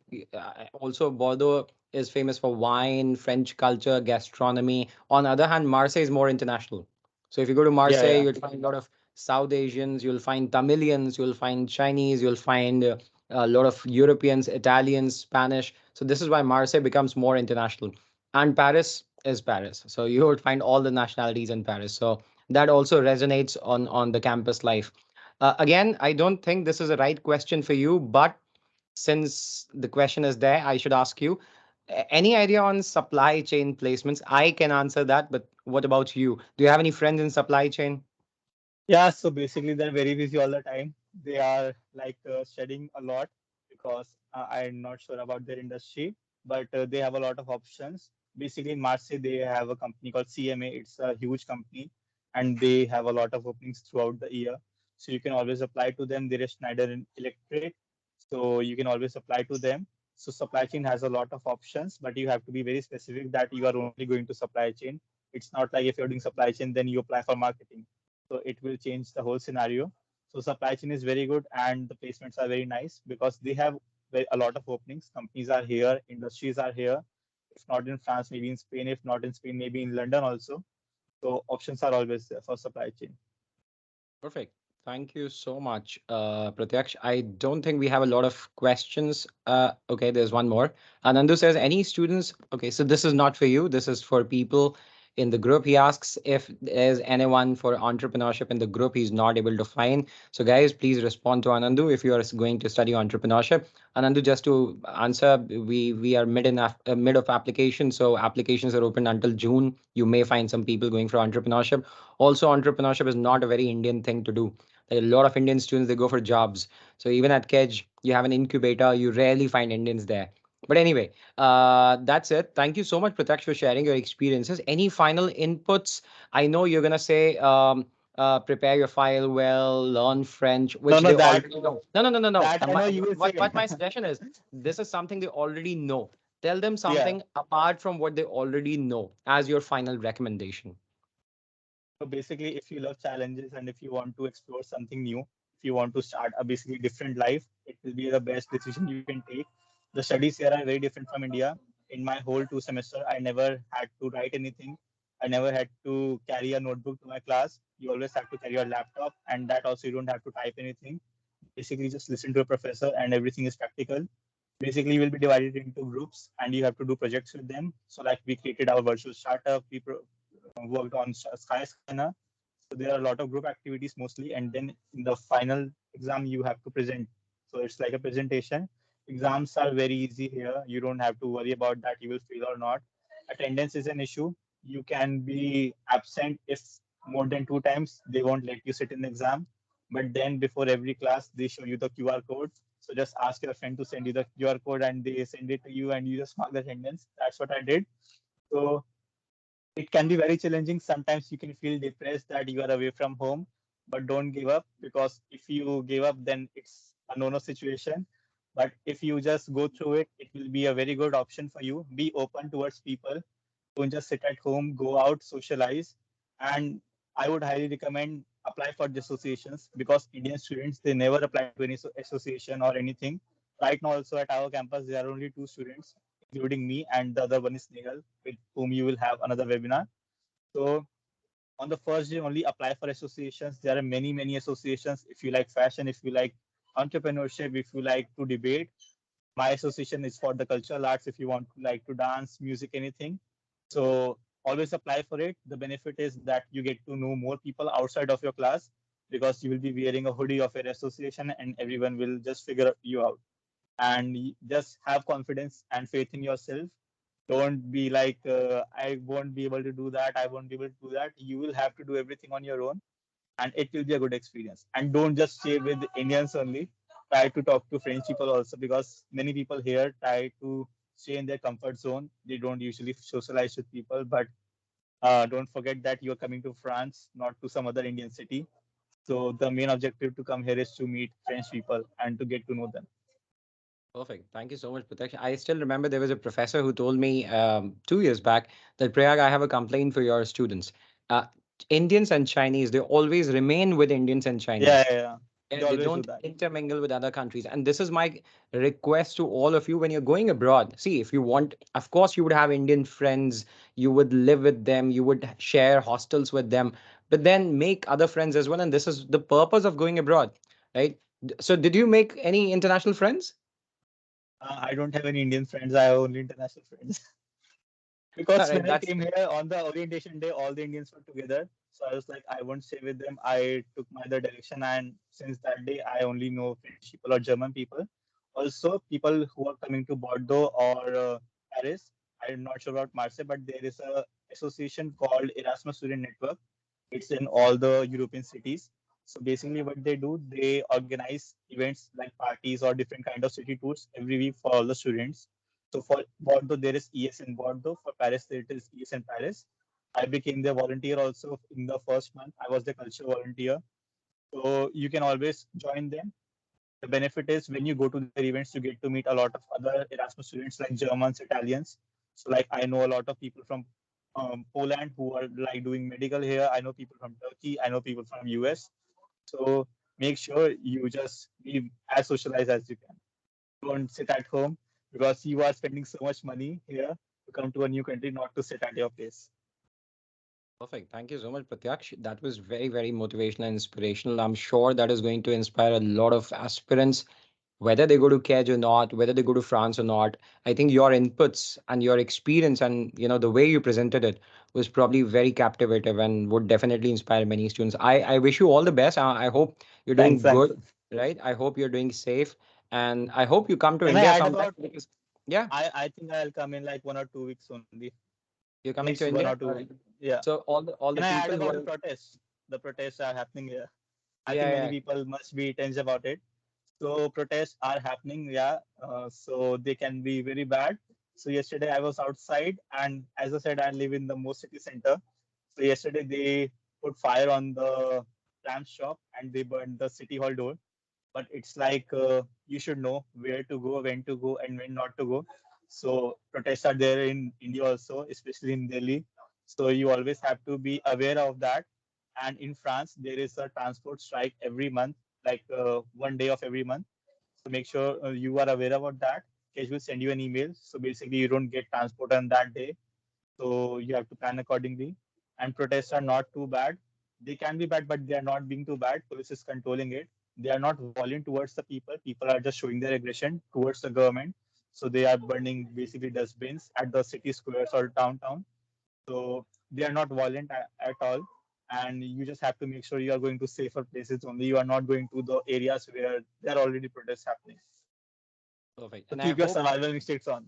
also Bordeaux is famous for wine, French culture, gastronomy. On the other hand, Marseille is more international. So if you go to yeah, Marseille, yeah, you'll find a lot of South Asians, you'll find Tamilians, you'll find Chinese, you'll find a lot of Europeans, Italians, Spanish. So this is why Marseille becomes more international. And Paris is Paris. So you would find all the nationalities in Paris. So that also resonates on the campus life. Again, I don't think this is a right question for you, but since the question is there, I should ask you any idea on supply chain placements? I can answer that, but what about you? Do you have any friends in supply chain? yeah. So basically, they're very busy all the time. They are like studying a lot because I'm not sure about their industry, but they have a lot of options. Basically, in Marseille, they have a company called CMA. It's a huge company, and they have a lot of openings throughout the year. So you can always apply to them. There is Schneider Electric, so you can always apply to them. So supply chain has a lot of options, but you have to be very specific that you are only going to supply chain. It's not like if you're doing supply chain, then you apply for marketing. So it will change the whole scenario. So supply chain is very good, and the placements are very nice because they have a lot of openings. Companies are here, industries are here. If not in France, maybe in Spain. If not in Spain, maybe in London also. So options are always there for supply chain. Perfect. Thank you so much, Pratyaksh. I don't think we have a lot of questions. Okay, there's one more. Anandu says, any students? Okay, so this is not for you. This is for people in the group. He asks if there's anyone for entrepreneurship in the group he's not able to find. So, guys, please respond to Anandu if you are going to study entrepreneurship. Anandu, just to answer, we are mid of application, so applications are open until June. You may find some people going for entrepreneurship. Also, entrepreneurship is not a very Indian thing to do. Like a lot of Indian students, they go for jobs. So even at KEDGE, you have an incubator. You rarely find Indians there. But anyway, that's it. Thank you so much, Pratyaksh, for sharing your experiences. Any final inputs? I know you're gonna say, prepare your file well, learn French, No, which no, they that already know. No, no, no, no, no. that I know you will say. What my suggestion is, this is something they already know. Tell them Yeah. something apart from what they already know as your final recommendation. So basically, if you love challenges and if you want to explore something new, if you want to start a basically different life, it will be the best decision you can take. The studies here are very different from India. In my whole 2 semester, I never had to write anything. I never had to carry a notebook to my class. You always have to carry your laptop, and that also you don't have to type anything. Basically, just listen to a professor, and everything is practical. Basically, you will be divided into groups, and you have to do projects with them. So, like we created our virtual startup, worked on Skyscanner. So there are a lot of group activities mostly, and then in the final exam you have to present. So it's like a presentation. Exams are very easy here. You don't have to worry about that you will fail or not. Attendance is an issue. You can be absent if more than 2 times. They won't let you sit in the exam. But then before every class, they show you the QR code. So just ask your friend to send you the QR code, and they send it to you, and you just mark the attendance. That's what I did. So it can be very challenging. Sometimes you can feel depressed that you are away from home, but don't give up, because if you give up, then it's a no-no situation. But if you just go through it, it will be a very good option for you. Be open towards people. Don't just sit at home, go out, socialize. And I would highly recommend apply for the associations, because Indian students, they never apply to any association or anything. Right now, also at our campus, there are only 2 students, including me, and the other one is Nehal, with whom you will have another webinar. So on the first day, only apply for associations. There are many, many associations. If you like fashion, if you like entrepreneurship, if you like to debate, my association is for the cultural arts. If you want to like to dance, music, anything, so always apply for it. The benefit is that you get to know more people outside of your class, because you will be wearing a hoodie of your association, and everyone will just figure you out. And just have confidence and faith in yourself. Don't be like, I won't be able to do that, I won't be able to do that. You will have to do everything on your own, and it will be a good experience. And don't just stay with Indians only. Try to talk to French people also, because many people here try to stay in their comfort zone. They don't usually socialize with people. But don't forget that you're coming to France, not to some other Indian city. So the main objective to come here is to meet French people and to get to know them. Perfect. Thank you so much, Pratyaksh. I still remember there was a professor who told me 2 years back that, Prayag, I have a complaint for your students. Uh, Indians and Chinese, they always remain with Indians and Yeah, Chinese. yeah, yeah. They They always do don't that. intermingle with other countries. And this is my request to all of you when you're going abroad. See, if you want, of course, you would have Indian friends, you would live with them, you would share hostels with them, but then make other friends as well. And this is the purpose of going abroad, right? So, did you make any international friends? I don't have any Indian friends. I have only international friends. Because Right, when I that's came here on the orientation day, all the Indians were together. So I was like, I won't stay with them. I took my other direction, and since that day, I only know French people or German people. Also, people who are coming to Bordeaux or Paris. I'm not sure about Marseille, but there is a association called Erasmus Student Network. It's in all the European cities. So basically, what they do, they organize events like parties or different kind of city tours every week for all the students. So for Bordeaux, there is ES in Bordeaux. For Paris, there is ES in Paris. I became the volunteer also in the first month. I was the culture volunteer. So you can always join them. The benefit is when you go to their events, you get to meet a lot of other Erasmus students like Germans, Italians. So like I know a lot of people from Poland who are like doing medical here. I know people from Turkey. I know people from US. So make sure you just be as socialized as you can. Don't sit at home, because you are spending so much money here. to come to a new country, not to sit at your place. Perfect. Thank you so much, Pratyaksh. That was very, very motivational and inspirational. I'm sure that is going to inspire a lot of aspirants, whether they go to KEDGE or not, whether they go to France or not. I think your inputs and your experience and the way you presented it was probably very captivative and would definitely inspire many students. I wish you all the best. I hope you're Thanks, doing thanks. good, right? I hope you're doing safe, and I hope you come to Can I India add sometime about? because yeah, I think I'll come in like 1 or 2 weeks only. you're coming Next to one or India. two All weeks. right. Yeah. So all Can the I add people who about the are protests? The protests are happening here. I think yeah, many yeah. people must be tense about it. So protests are happening, yeah. So they can be very bad. So yesterday I was outside, and as I said, I live in the most city center. So yesterday they put fire on the tram shop and they burned the city hall door. But it's like you should know where to go, when to go, and when not to go. So protests are there in India also, especially in Delhi. So you always have to be aware of that. And in France, there is a transport strike every month, like 1 day of every month. So make sure you are aware about that. Case will send you an email. So basically, you don't get transport on that day. So you have to plan accordingly. And protests are not too bad. They can be bad, but they are not being too bad. Police is controlling it. They are not violent towards the people. People are just showing their aggression towards the government. So they are burning basically dustbins at the city squares or downtown. So they are not violent at all. And you just have to make sure you are going to safer places only. You are not going to the areas where there are already protests happening. perfect. So And I keep your hope survival instincts on.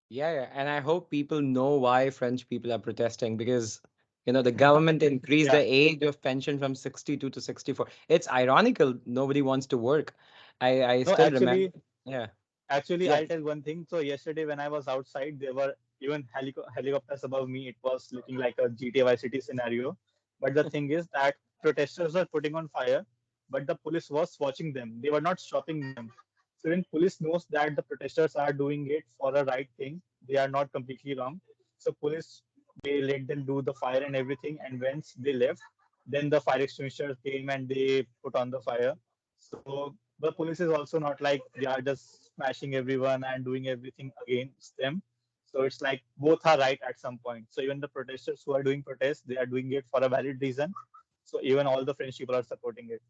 yeah, yeah, and I hope people know why French people are protesting because the government increased the Yeah. age of pension from 62 to 64. It's ironical. Nobody wants to work. I No, still remember. actually, Yeah, Actually, yeah. I'll tell one thing. So yesterday when I was outside, there were even helicopters above me. It was looking like a GTA Vice City scenario. But the thing is that protesters were putting on fire, but the police was watching them. They were not stopping them. So when police knows that the protesters are doing it for a right thing, they are not completely wrong. So police they let them do the fire and everything. And once they left, then the fire extinguisher came and they put on the fire. So the police is also not like they are just smashing everyone and doing everything against them. So it's like both are right at some point. So even the protesters who are doing protests, they are doing it for a valid reason. So even all the French people are supporting it.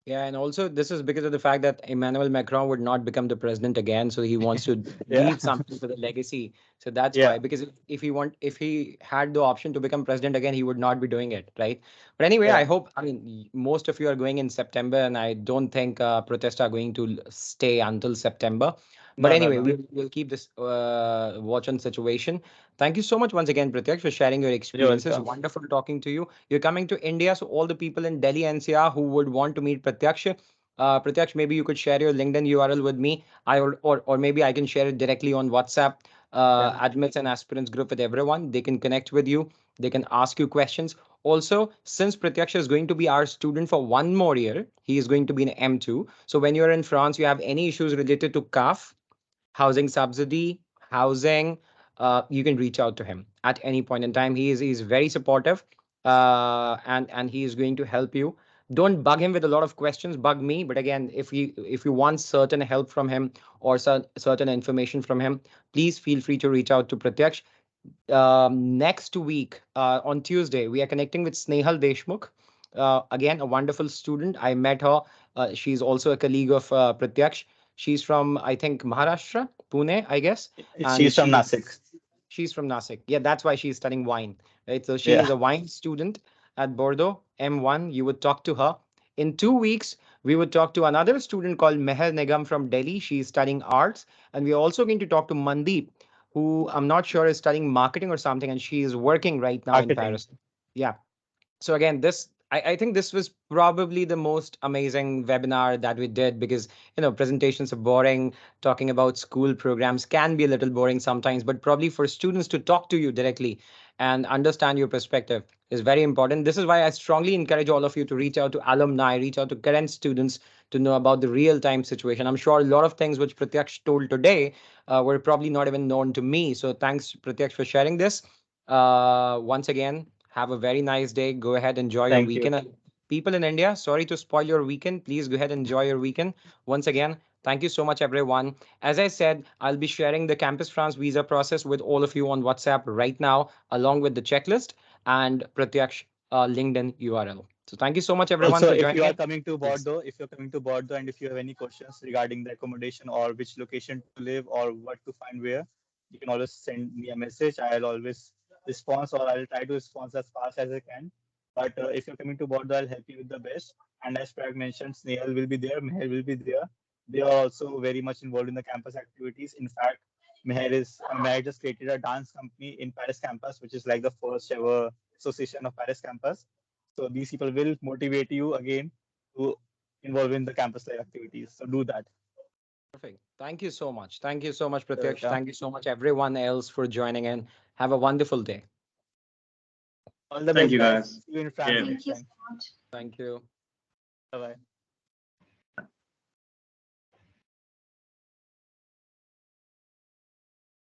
Yeah, and also this is because of the fact that Emmanuel Macron would not become the president again, so he wants to Yeah, leave something for the legacy. So that's yeah, why, because if he had the option to become president again, he would not be doing it, right? But anyway, I yeah. hope, I mean, most of you are going in September, and I don't think protests are going to stay until September. But No, no, anyway, no. we'll keep this watch on situation. Thank you so much once again, Pratyaksh, for sharing your You're experiences. welcome. Wonderful talking to you. You're coming to India, so all the people in Delhi NCR who would want to meet Pratyaksh, maybe you could share your LinkedIn URL with me. Or maybe I can share it directly on WhatsApp. Yeah, Admits and aspirants group with everyone. They can connect with you. They can ask you questions. Also, since Pratyaksh is going to be our student for 1 more year, he is going to be in M2. So when you're in France, you have any issues related to CAF, housing subsidy, housing, you can reach out to him at any point in time. He's very supportive, and he is going to help you. Don't bug him with a lot of questions. Bug me, but again, if you want certain help from him or certain information from him, please feel free to reach out to Pratyaksh. Next week, on Tuesday, we are connecting with Snehal Deshmukh. Again, a wonderful student. I met her. She's also a colleague of Pratyaksh. She's from, I think, Maharashtra, Pune, I guess. And she's from Nasik. she's from Nasik. Yeah, that's why she's studying wine, right? So she Yeah, is a wine student at Bordeaux, M1. You would talk to her. In 2 weeks, we would talk to another student called Meher Nigam from Delhi. She's studying arts. And we're also going to talk to Mandeep, who I'm not sure is studying marketing or something, and she is working right now in marketing. Paris. Yeah. So again, I think this was probably the most amazing webinar that we did because presentations are boring. Talking about school programs can be a little boring sometimes, but probably for students to talk to you directly and understand your perspective is very important. This is why I strongly encourage all of you to reach out to alumni, reach out to current students to know about the real time situation. I'm sure a lot of things which Pratyaksh told today were probably not even known to me. So thanks, Pratyaksh, for sharing this. Once again, have a very nice day. Go ahead, enjoy your Thank you. weekend. And people in India, sorry to spoil your weekend. Please go ahead, enjoy your weekend. Once again, Thank you so much, everyone. As I said, I'll be sharing the Campus France visa process with all of you on WhatsApp right now, along with the checklist and Pratyaksh LinkedIn URL. So thank you so much, everyone, Also, for if you joining are in. coming to Yes. Bordeaux, if you're coming to Bordeaux and if you have any questions regarding the accommodation or which location to live or what to find where, you can always send me a message. I'll always respond or I'll try to respond as fast as I can. But if you're coming to Bordeaux, I'll help you with the best. And as Prayag mentioned, Snehal will be there, Meher will be there. They are also very much involved in the campus activities. In fact, Meher just created a dance company in Paris campus, which is like the first ever association of Paris campus. So these people will motivate you again to involve in the campus life activities. So do that. Perfect. Thank you so much. Thank you so much, Pratyaksh. Welcome. Thank you so much, everyone else, for joining in. Have a wonderful day. All the Thank best, you, guys. guys. See you in Take France care. Thank next you so time. much. Thank you. Bye bye.